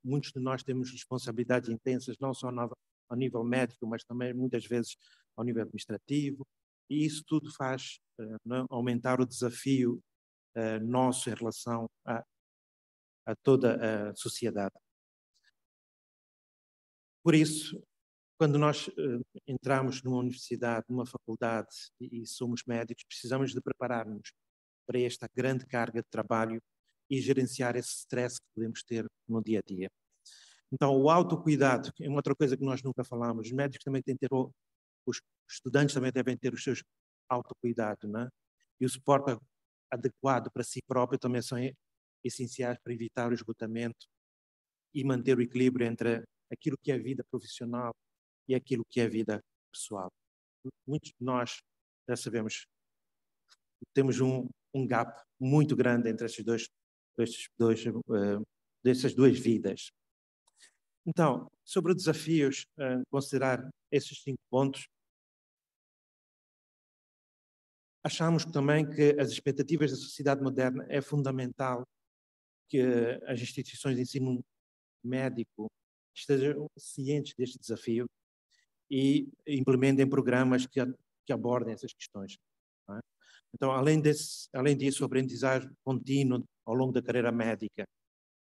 Muitos de nós temos responsabilidades intensas, não só ao nível médico, mas também muitas vezes ao nível administrativo. E isso tudo faz aumentar o desafio nosso em relação a toda a sociedade. Por isso, quando nós entramos numa universidade, numa faculdade e somos médicos, precisamos de preparar-nos para esta grande carga de trabalho e gerenciar esse stress que podemos ter no dia a dia. Então, o autocuidado é uma outra coisa que nós nunca falamos. Os médicos também têm que ter, os estudantes também devem ter os seus autocuidados, né? E o suporte adequado para si próprio também são essenciais para evitar o esgotamento e manter o equilíbrio entre aquilo que é a vida profissional e aquilo que é a vida pessoal. Muitos de nós, já sabemos, temos um gap muito grande entre essas duas vidas. Então, sobre os desafios, considerar esses 5 pontos, achamos também que as expectativas da sociedade moderna é fundamental que as instituições de ensino médico estejam cientes deste desafio e implementem programas que abordem essas questões. Não é? Então, além disso, a aprendizagem contínua ao longo da carreira médica,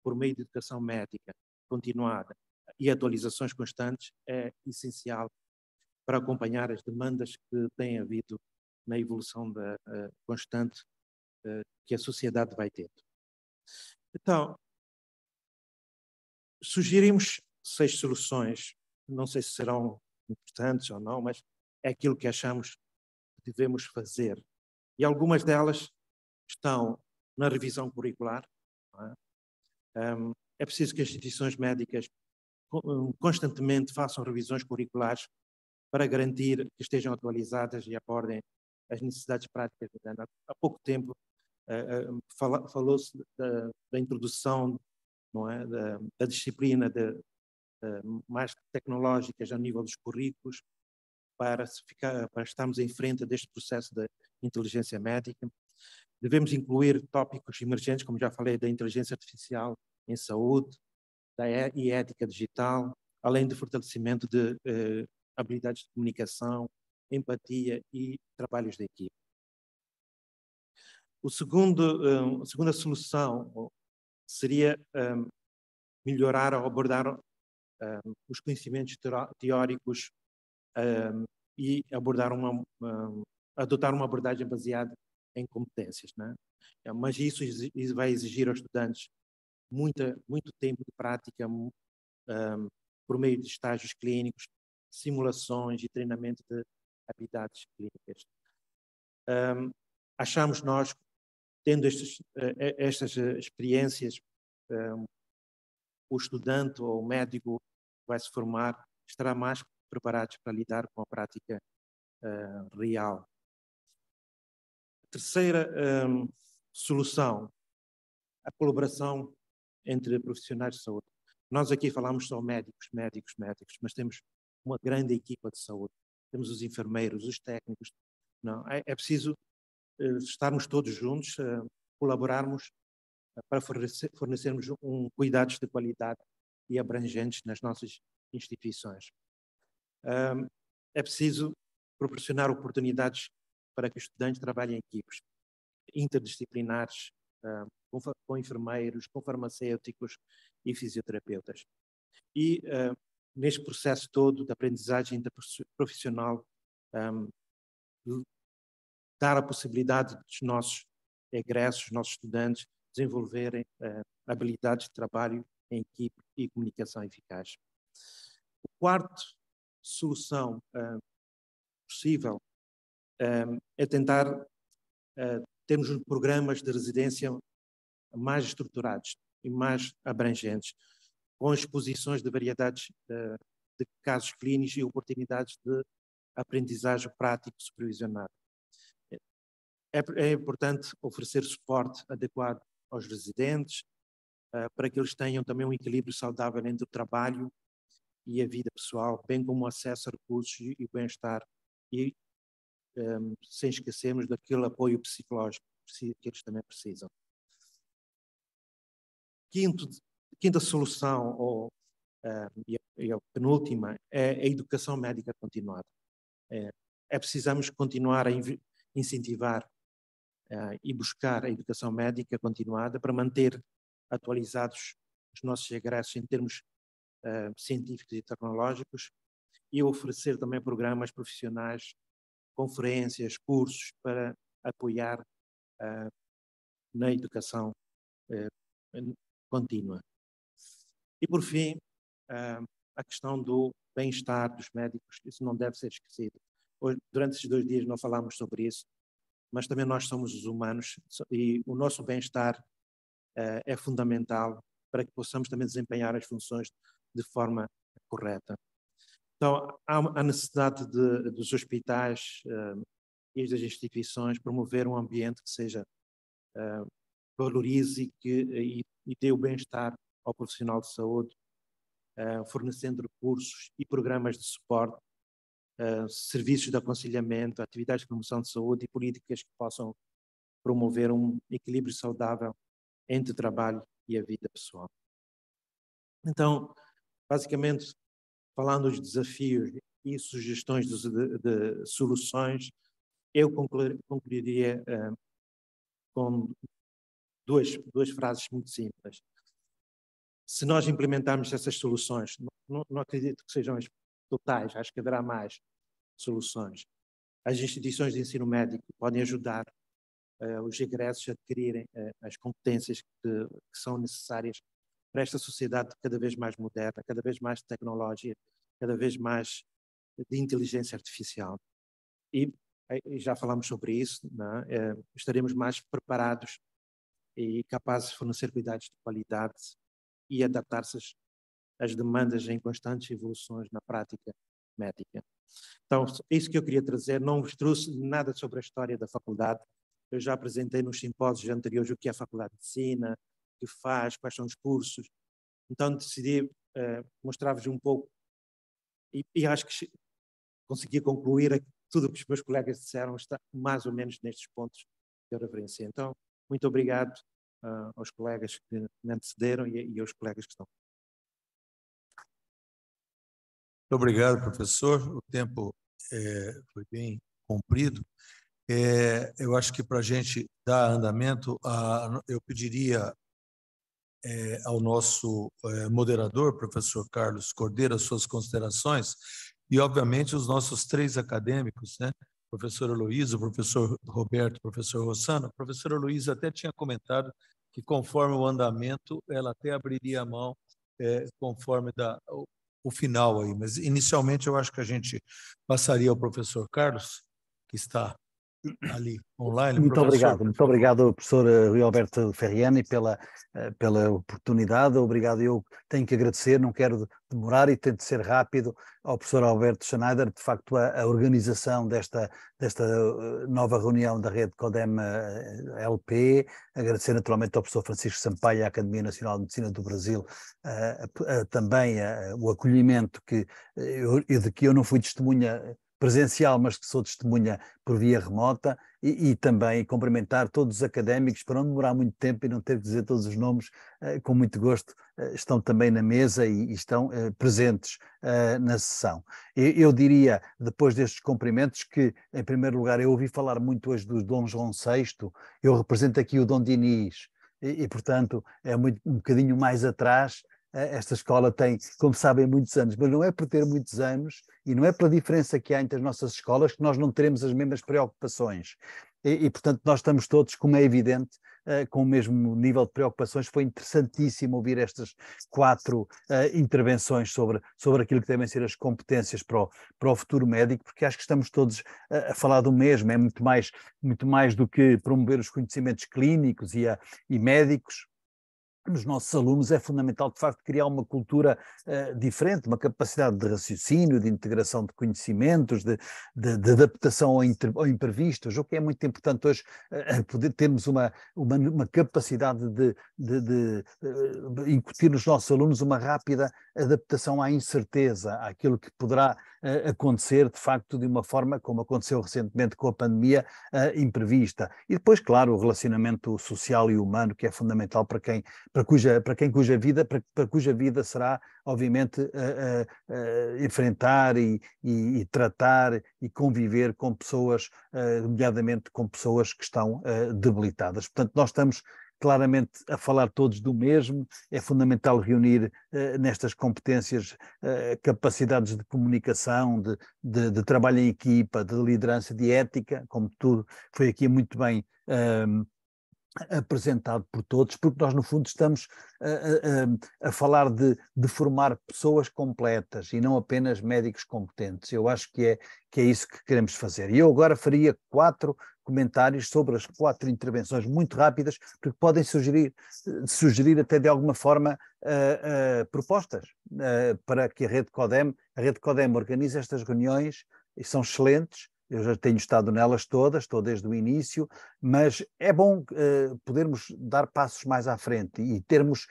por meio de educação médica continuada e atualizações constantes, é essencial para acompanhar as demandas que têm havido na evolução constante que a sociedade vai tendo. Então, sugerimos 6 soluções, não sei se serão importantes ou não, mas é aquilo que achamos que devemos fazer. E algumas delas estão na revisão curricular. Não é? É preciso que as instituições médicas constantemente façam revisões curriculares para garantir que estejam atualizadas e abordem as necessidades práticas. Há pouco tempo falou-se da introdução, não é, da disciplina mais tecnológicas a nível dos currículos para estarmos em frente deste processo da inteligência médica. Devemos incluir tópicos emergentes, como já falei, da inteligência artificial em saúde e ética digital, além do fortalecimento de habilidades de comunicação, empatia e trabalhos de equipe. A segunda solução seria melhorar ou abordar os conhecimentos teóricos e adotar uma abordagem baseada em competências, né? Mas isso vai exigir aos estudantes muito tempo de prática por meio de estágios clínicos, simulações e treinamento de habilidades clínicas. Achamos nós, tendo estas experiências, o estudante ou o médico que vai se formar estará mais preparado para lidar com a prática real. A terceira solução, a colaboração entre profissionais de saúde. Nós aqui falamos só médicos, mas temos uma grande equipa de saúde. Temos os enfermeiros, os técnicos. Não, é preciso estarmos todos juntos, colaborarmos para fornecermos cuidados de qualidade e abrangentes nas nossas instituições. É preciso proporcionar oportunidades para que os estudantes trabalhem em equipes interdisciplinares, com enfermeiros, com farmacêuticos e fisioterapeutas. E neste processo todo de aprendizagem interprofissional, dar a possibilidade dos nossos egressos, nossos estudantes, desenvolverem habilidades de trabalho em equipe e comunicação eficaz. A quarta solução possível é tentar termos programas de residência mais estruturados e mais abrangentes, com exposições de variedades de casos clínicos e oportunidades de aprendizagem prático supervisionada. É importante oferecer suporte adequado aos residentes, para que eles tenham também um equilíbrio saudável entre o trabalho e a vida pessoal, bem como acesso a recursos e bem-estar, e sem esquecermos daquele apoio psicológico que eles também precisam. Quinta solução, e a penúltima, é a educação médica continuada. Precisamos continuar a incentivar e buscar a educação médica continuada para manter atualizados os nossos egressos em termos científicos e tecnológicos, e oferecer também programas profissionais, conferências, cursos para apoiar na educação contínua. E, por fim, a questão do bem-estar dos médicos, isso não deve ser esquecido. Hoje, durante esses 2 dias não falámos sobre isso, mas também nós somos os humanos e o nosso bem-estar é fundamental para que possamos também desempenhar as funções de forma correta. Então, há a necessidade dos hospitais e das instituições promover um ambiente que seja valorize e dê o bem-estar ao profissional de saúde, fornecendo recursos e programas de suporte, serviços de aconselhamento, atividades de promoção de saúde e políticas que possam promover um equilíbrio saudável entre o trabalho e a vida pessoal. Então, basicamente, falando dos desafios e sugestões de soluções, eu concluiria com duas frases muito simples. Se nós implementarmos essas soluções, não acredito que sejam as totais, acho que haverá mais soluções. As instituições de ensino médico podem ajudar os egressos a adquirirem as competências que são necessárias para esta sociedade cada vez mais moderna, cada vez mais tecnológica, cada vez mais de inteligência artificial. E já falamos sobre isso, não é? Estaremos mais preparados e capazes de fornecer cuidados de qualidade e adaptar-se às demandas em constantes evoluções na prática médica. Então, isso que eu queria trazer, não vos trouxe nada sobre a história da faculdade. Eu já apresentei nos simpósios anteriores o que é a Faculdade de Medicina, o que faz, quais são os cursos. Então, decidi mostrar-vos um pouco e acho que consegui concluir tudo o que os meus colegas disseram, está mais ou menos nestes pontos que eu referenciei. Então, muito obrigado aos colegas que me antecederam e aos colegas que estão. Muito obrigado, professor. O tempo foi bem cumprido. Eu acho que para a gente dar andamento, eu pediria ao nosso moderador, professor Carlos Cordeiro, as suas considerações e, obviamente, os nossos 3 acadêmicos, né? Professor Heloísa, professor Roberto, professor Rossano. A professora Heloísa até tinha comentado que, conforme o andamento, ela até abriria a mão conforme o final aí, mas inicialmente eu acho que a gente passaria ao professor Carlos, que está ali online. Muito obrigado, professor Rui Alberto Ferriani, pela oportunidade. Obrigado, eu tenho que agradecer, não quero demorar e tento ser rápido, ao professor Alberto Schneider, de facto a organização desta nova reunião da rede CODEM LP, agradecer naturalmente ao professor Francisco Sampaio, à Academia Nacional de Medicina do Brasil, também o acolhimento de que eu não fui testemunha presencial, mas que sou testemunha por via remota, e também cumprimentar todos os académicos, para não demorar muito tempo e não ter que dizer todos os nomes, com muito gosto, estão também na mesa e estão presentes na sessão. Eu diria, depois destes cumprimentos, que, em primeiro lugar, eu ouvi falar muito hoje do Dom João VI, eu represento aqui o Dom Dinis, e portanto, é um bocadinho mais atrás. Esta escola tem, como sabem, muitos anos, mas não é por ter muitos anos e não é pela diferença que há entre as nossas escolas que nós não teremos as mesmas preocupações. E portanto, nós estamos todos, como é evidente, com o mesmo nível de preocupações. Foi interessantíssimo ouvir estas 4 intervenções sobre aquilo que devem ser as competências para o futuro médico, porque acho que estamos todos a falar do mesmo. É muito mais do que promover os conhecimentos clínicos e médicos. nos nossos alunos é fundamental, de facto, criar uma cultura diferente, uma capacidade de raciocínio, de integração de conhecimentos, de adaptação ao imprevisto. O que é muito importante hoje, poder termos uma capacidade de incutir nos nossos alunos uma rápida adaptação à incerteza, àquilo que poderá acontecer, de facto, de uma forma, como aconteceu recentemente com a pandemia, imprevista. E depois, claro, o relacionamento social e humano, que é fundamental para cuja vida será, obviamente, enfrentar e tratar e conviver com pessoas, nomeadamente com pessoas que estão debilitadas. Portanto, nós estamos claramente a falar todos do mesmo. É fundamental reunir nestas competências capacidades de comunicação, de trabalho em equipa, de liderança, de ética, como tudo foi aqui muito bem apresentado por todos, porque nós no fundo estamos a falar de formar pessoas completas e não apenas médicos competentes. Eu acho que é isso que queremos fazer. E eu agora faria 4 comentários sobre as 4 intervenções muito rápidas, porque podem sugerir até de alguma forma propostas para que a Rede CODEM organize estas reuniões, e são excelentes. Eu já tenho estado nelas todas, estou desde o início, mas é bom podermos dar passos mais à frente e termos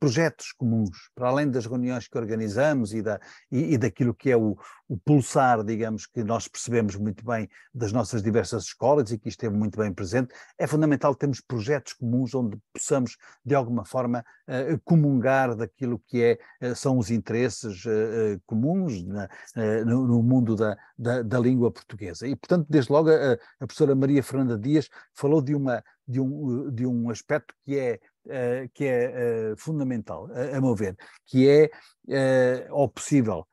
projetos comuns, para além das reuniões que organizamos e daquilo que é o pulsar, digamos, que nós percebemos muito bem das nossas diversas escolas e que esteve muito bem presente. É fundamental termos projetos comuns onde possamos, de alguma forma, comungar daquilo que são os interesses comuns no mundo da língua portuguesa. E, portanto, desde logo, a professora Maria Fernanda Dias falou de um aspecto que é fundamental, a meu ver, que é, ao possível,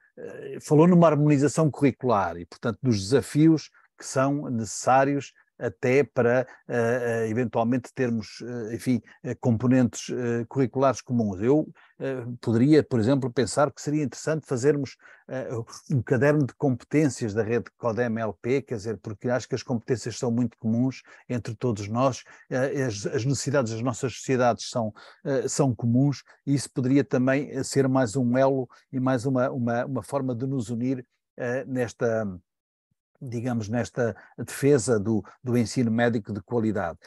falou numa harmonização curricular e, portanto, dos desafios que são necessários até para eventualmente termos, enfim, componentes curriculares comuns. Eu poderia, por exemplo, pensar que seria interessante fazermos um caderno de competências da rede CODEM-LP, quer dizer, porque acho que as competências são muito comuns entre todos nós, as necessidades das nossas sociedades são comuns, e isso poderia também ser mais um elo e mais uma forma de nos unir nesta defesa do ensino médico de qualidade.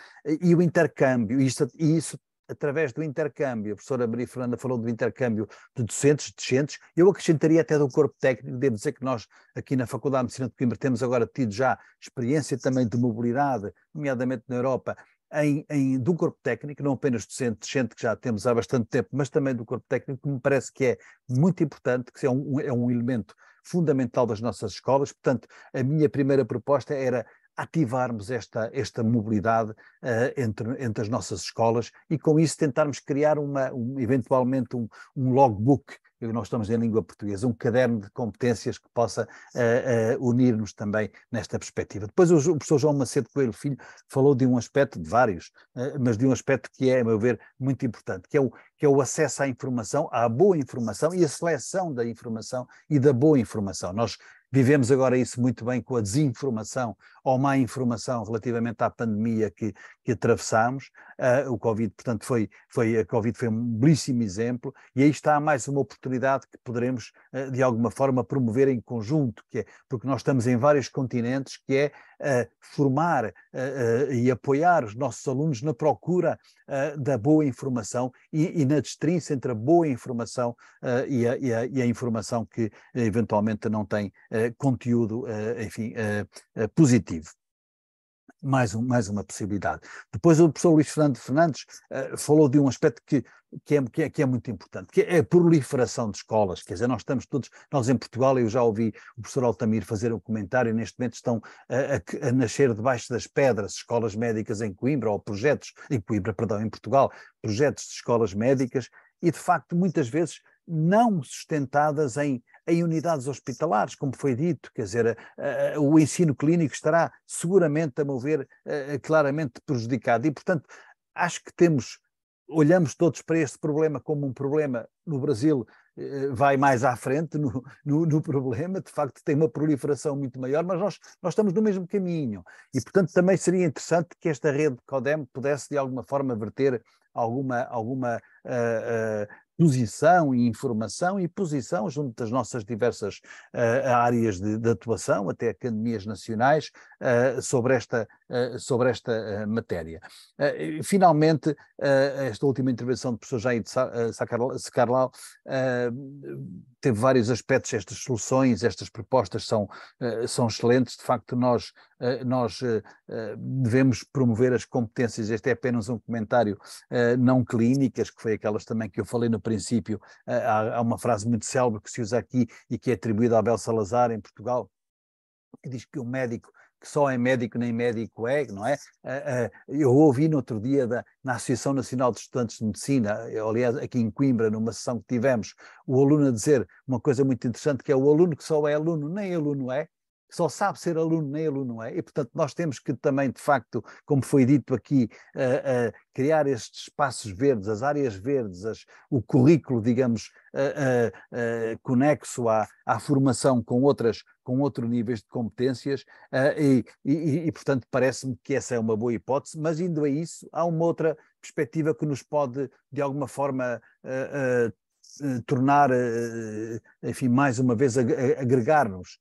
E o intercâmbio, isso através do intercâmbio, a professora Maria Fernanda falou do intercâmbio de docentes, discentes, eu acrescentaria até do corpo técnico. Devo dizer que nós aqui na Faculdade de Medicina de Coimbra temos agora tido já experiência também de mobilidade, nomeadamente na Europa, do corpo técnico, não apenas docente, que já temos há bastante tempo, mas também do corpo técnico, que me parece que é muito importante, que é um elemento fundamental das nossas escolas. Portanto, a minha primeira proposta era ativarmos esta mobilidade entre as nossas escolas e, com isso, tentarmos criar eventualmente um logbook. Nós estamos em língua portuguesa, um caderno de competências que possa unir-nos também nesta perspectiva. Depois o professor João Macedo Coelho Filho falou de um aspecto, de vários, mas de um aspecto que é, a meu ver, muito importante, que é o acesso à informação, à boa informação e a seleção da informação e da boa informação. Nós vivemos agora isso muito bem com a desinformação ou má informação relativamente à pandemia que atravessámos. O Covid, portanto, a Covid foi um belíssimo exemplo, e aí está mais uma oportunidade que poderemos, de alguma forma, promover em conjunto, porque nós estamos em vários continentes, que é formar e apoiar os nossos alunos na procura da boa informação e na destrinça entre a boa informação e a informação que eventualmente não tem conteúdo, enfim, positivo. Mais uma possibilidade. Depois o professor Luís Fernando Fernandes falou de um aspecto que é muito importante, que é a proliferação de escolas. Quer dizer, nós em Portugal, eu já ouvi o professor Altamir fazer um comentário, neste momento estão a nascer debaixo das pedras escolas médicas em Coimbra, ou projetos, em Portugal, projetos de escolas médicas, e de facto muitas vezes não sustentadas em unidades hospitalares, como foi dito. Quer dizer, o ensino clínico estará seguramente, a meu ver, claramente prejudicado, e portanto acho que olhamos todos para este problema como um problema. No Brasil vai mais à frente no problema, de facto tem uma proliferação muito maior, mas nós estamos no mesmo caminho, e portanto também seria interessante que esta rede CODEM pudesse de alguma forma verter alguma posição e informação e posição junto das nossas diversas áreas de atuação, até academias nacionais, sobre esta matéria. Finalmente, esta última intervenção do professor Jair Scarlau teve vários aspectos. Estas soluções, estas propostas são excelentes. De facto, nós devemos promover as competências. Este é apenas um comentário não clínicas, que foi aquelas também que eu falei no princípio. Há uma frase muito célebre que se usa aqui e que é atribuída a Abel Salazar, em Portugal, que diz que o médico que só é médico nem médico é, não é? Eu ouvi no outro dia na Associação Nacional de Estudantes de Medicina, aliás, aqui em Coimbra, numa sessão que tivemos, o aluno a dizer uma coisa muito interessante, que é o aluno que só é aluno, nem aluno é, só sabe ser aluno, nem aluno é, e portanto nós temos que também, de facto, como foi dito aqui, criar estes espaços verdes, as áreas verdes, o currículo, digamos, conexo à formação com outros níveis de competências, e portanto parece-me que essa é uma boa hipótese, mas indo a isso, há uma outra perspectiva que nos pode, de alguma forma, tornar, enfim, mais uma vez, agregar-nos,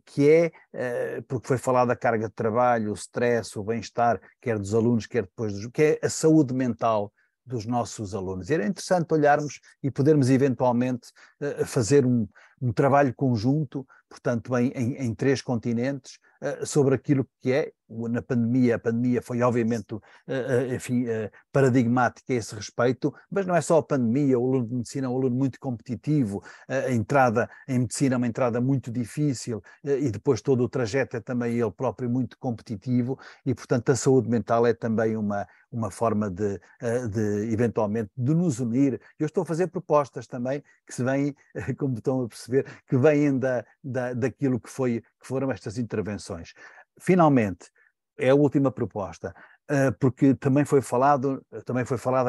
que é, porque foi falado da carga de trabalho, o stress, o bem-estar, quer dos alunos, quer depois que é a saúde mental dos nossos alunos. E era interessante olharmos e podermos eventualmente fazer um trabalho conjunto, portanto, em 3 continentes, sobre aquilo que é, na pandemia. A pandemia foi obviamente, enfim, paradigmática a esse respeito, mas não é só a pandemia. O aluno de medicina é um aluno muito competitivo, a entrada em medicina é uma entrada muito difícil, e depois todo o trajeto é também ele próprio muito competitivo, e portanto a saúde mental é também uma forma de eventualmente de nos unir. Eu estou a fazer propostas também que se vêm, como estão a perceber, que vêm daquilo que foram estas intervenções. Finalmente, é a última proposta, porque também foi falada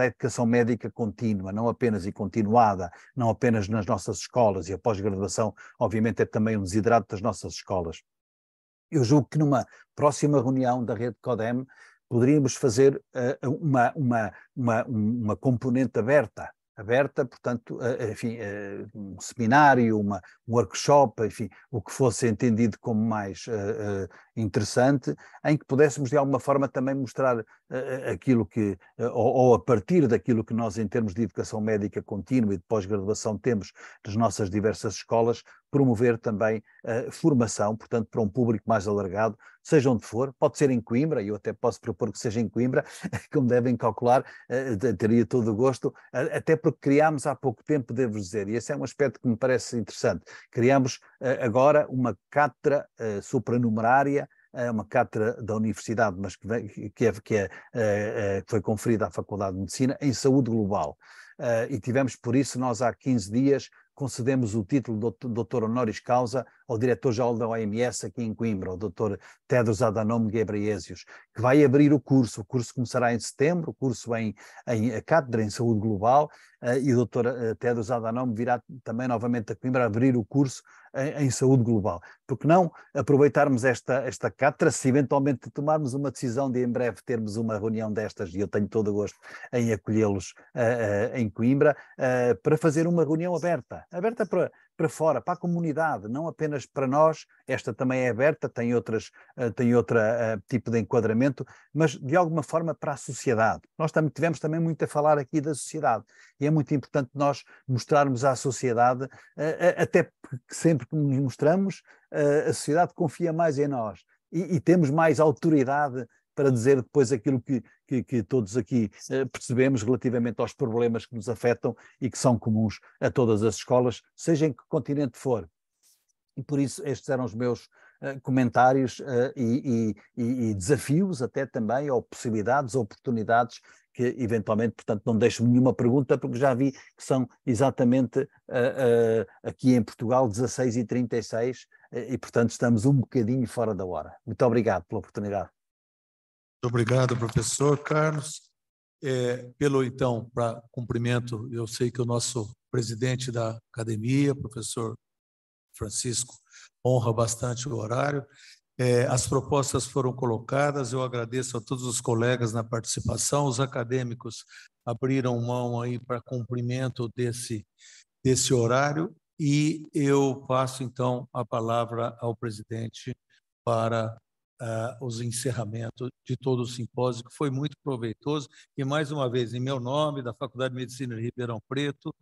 a educação médica contínua, não apenas e continuada, não apenas nas nossas escolas, e a pós-graduação, obviamente, é também um desiderato das nossas escolas. Eu julgo que numa próxima reunião da rede CODEM poderíamos fazer uma componente aberta, portanto, enfim, um seminário, um workshop, enfim, o que fosse entendido como mais interessante, em que pudéssemos de alguma forma também mostrar aquilo que, ou a partir daquilo que nós em termos de educação médica contínua e de pós-graduação temos nas nossas diversas escolas, promover também formação, portanto, para um público mais alargado, seja onde for, pode ser em Coimbra, e eu até posso propor que seja em Coimbra, como devem calcular, teria todo o gosto, até porque criámos há pouco tempo, devo dizer, e esse é um aspecto que me parece interessante, criámos agora uma cátedra supranumerária, uma cátedra da universidade, mas que foi conferida à Faculdade de Medicina, em saúde global. E tivemos, por isso, nós há 15 dias, concedemos o título de doutor honoris causa ao diretor-geral da OMS aqui em Coimbra, o Dr. Tedros Adhanom Ghebreyesus, que vai abrir o curso. O curso começará em setembro, o curso a cátedra em saúde global, e o Dr. Tedros Adhanom virá também novamente a Coimbra abrir o curso em saúde global. Por que não aproveitarmos esta cátedra, se eventualmente tomarmos uma decisão de em breve termos uma reunião destas, e eu tenho todo o gosto em acolhê-los em Coimbra, para fazer uma reunião aberta para fora, para a comunidade, não apenas para nós. Esta também é aberta, tem outro tipo de enquadramento, mas de alguma forma para a sociedade. Nós tivemos também muito a falar aqui da sociedade, e é muito importante nós mostrarmos à sociedade, até porque sempre que nos mostramos, a sociedade confia mais em nós, e temos mais autoridade para dizer depois aquilo que todos aqui percebemos relativamente aos problemas que nos afetam e que são comuns a todas as escolas, seja em que continente for. E por isso estes eram os meus comentários e desafios até também, ou possibilidades, oportunidades, que eventualmente, portanto, não deixo nenhuma pergunta, porque já vi que são exatamente aqui em Portugal 16h36, e portanto estamos um bocadinho fora da hora. Muito obrigado pela oportunidade. Muito obrigado, professor Carlos. Então, para cumprimento, eu sei que o nosso presidente da academia, professor Francisco, honra bastante o horário, As propostas foram colocadas, eu agradeço a todos os colegas na participação, os acadêmicos abriram mão aí para cumprimento desse horário, e eu passo, então, a palavra ao presidente para os encerramentos de todo o simpósio, que foi muito proveitoso, e, mais uma vez, em meu nome, da Faculdade de Medicina de Ribeirão Preto,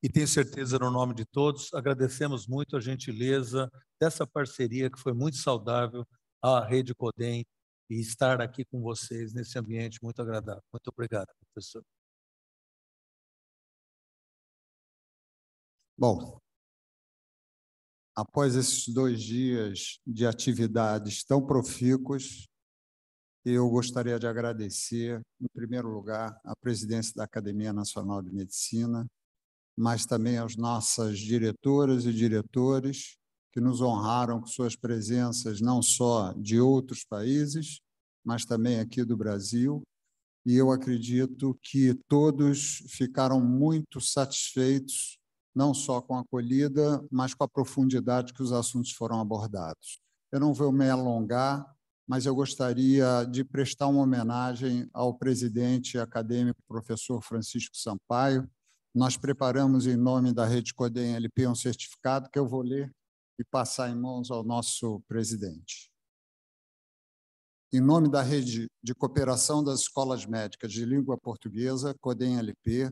e tenho certeza no nome de todos, agradecemos muito a gentileza dessa parceria que foi muito saudável à Rede CODEM e estar aqui com vocês nesse ambiente muito agradável. Muito obrigado, professor. Bom, após esses 2 dias de atividades tão profícuas, eu gostaria de agradecer, em primeiro lugar, à presidência da Academia Nacional de Medicina, mas também às nossas diretoras e diretores, que nos honraram com suas presenças não só de outros países, mas também aqui do Brasil. E eu acredito que todos ficaram muito satisfeitos, não só com a acolhida, mas com a profundidade que os assuntos foram abordados. Eu não vou me alongar, mas eu gostaria de prestar uma homenagem ao presidente acadêmico, professor Francisco Sampaio. Nós preparamos, em nome da Rede CODEM LP, um certificado que eu vou ler e passar em mãos ao nosso presidente. Em nome da Rede de Cooperação das Escolas Médicas de Língua Portuguesa, CODEM LP,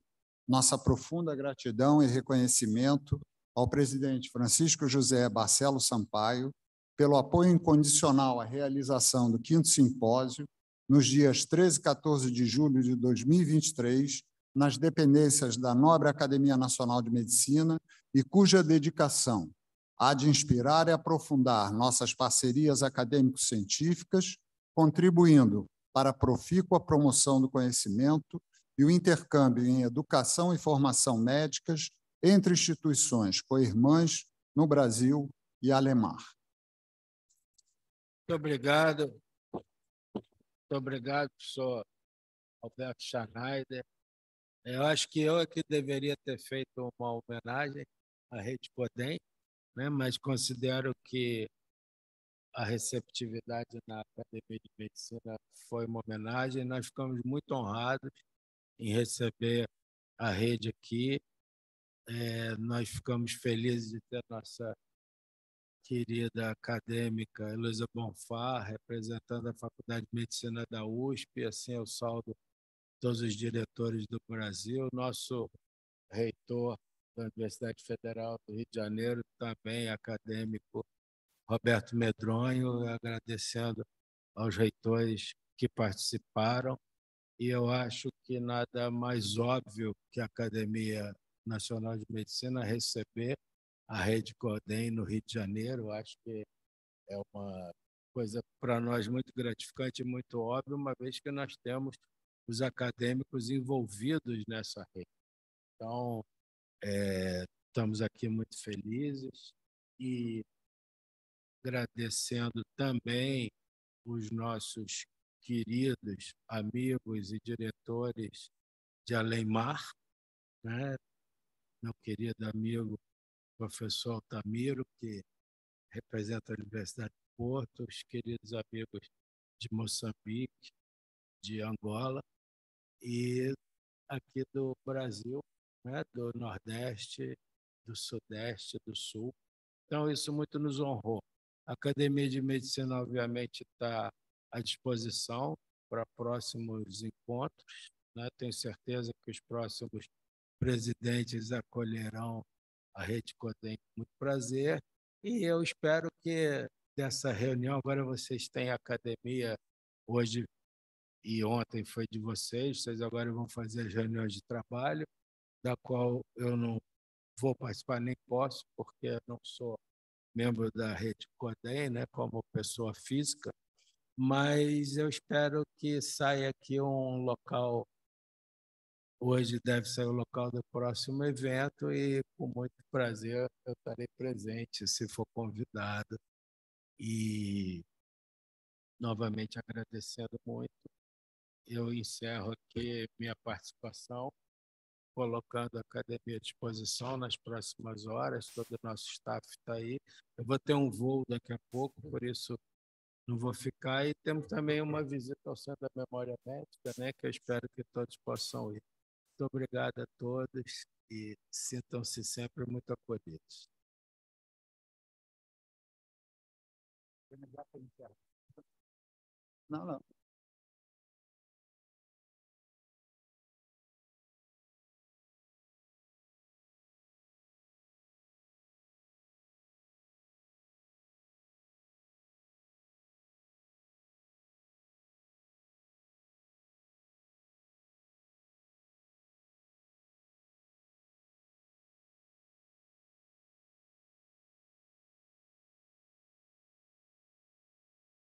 nossa profunda gratidão e reconhecimento ao presidente Francisco José Barcelos Sampaio pelo apoio incondicional à realização do 5º Simpósio, nos dias 13 e 14 de julho de 2023, nas dependências da Nobre Academia Nacional de Medicina, e cuja dedicação há de inspirar e aprofundar nossas parcerias acadêmico-científicas, contribuindo para a profícua promoção do conhecimento e o intercâmbio em educação e formação médicas entre instituições co-irmãs no Brasil e Alemar. Muito obrigado. Muito obrigado, professor Alberto Schneider. Eu acho que eu é que deveria ter feito uma homenagem à Rede CODEM, né? Mas considero que a receptividade na Academia de Medicina foi uma homenagem. Nós ficamos muito honrados em receber a rede aqui. Nós ficamos felizes de ter nossa querida acadêmica Heloísa Bonfá representando a Faculdade de Medicina da USP. Assim, eu saúdo todos os diretores do Brasil, nosso reitor da Universidade Federal do Rio de Janeiro, também acadêmico Roberto Medronho, agradecendo aos reitores que participaram. E eu acho que nada mais óbvio que a Academia Nacional de Medicina receber a Rede CODEM no Rio de Janeiro. Eu acho que é uma coisa para nós muito gratificante e muito óbvia, uma vez que nós temos os acadêmicos envolvidos nessa rede. Então, estamos aqui muito felizes e agradecendo também os nossos queridos amigos e diretores de Alemar, né? Meu querido amigo professor Altamiro, que representa a Universidade de Porto, os queridos amigos de Moçambique, de Angola e aqui do Brasil, né? Do Nordeste, do Sudeste, do Sul. Então, isso muito nos honrou. A Academia de Medicina, obviamente, está à disposição para próximos encontros, né? Tenho certeza que os próximos presidentes acolherão a Rede CODEM com muito prazer, e eu espero que dessa reunião, agora vocês têm a academia, hoje e ontem foi de vocês agora vão fazer as reuniões de trabalho, da qual eu não vou participar, nem posso, porque eu não sou membro da Rede CODEM, né, como pessoa física, mas eu espero que saia aqui um local. Hoje deve ser o local do próximo evento e, com muito prazer, eu estarei presente, se for convidado. E, novamente, agradecendo muito, eu encerro aqui minha participação, colocando a academia à disposição nas próximas horas. Todo o nosso staff está aí. Eu vou ter um voo daqui a pouco, por isso não vou ficar. E temos também uma visita ao Centro da Memória Médica, né, que eu espero que todos possam ir. Muito obrigado a todos e sintam-se sempre muito acolhidos. Não, não.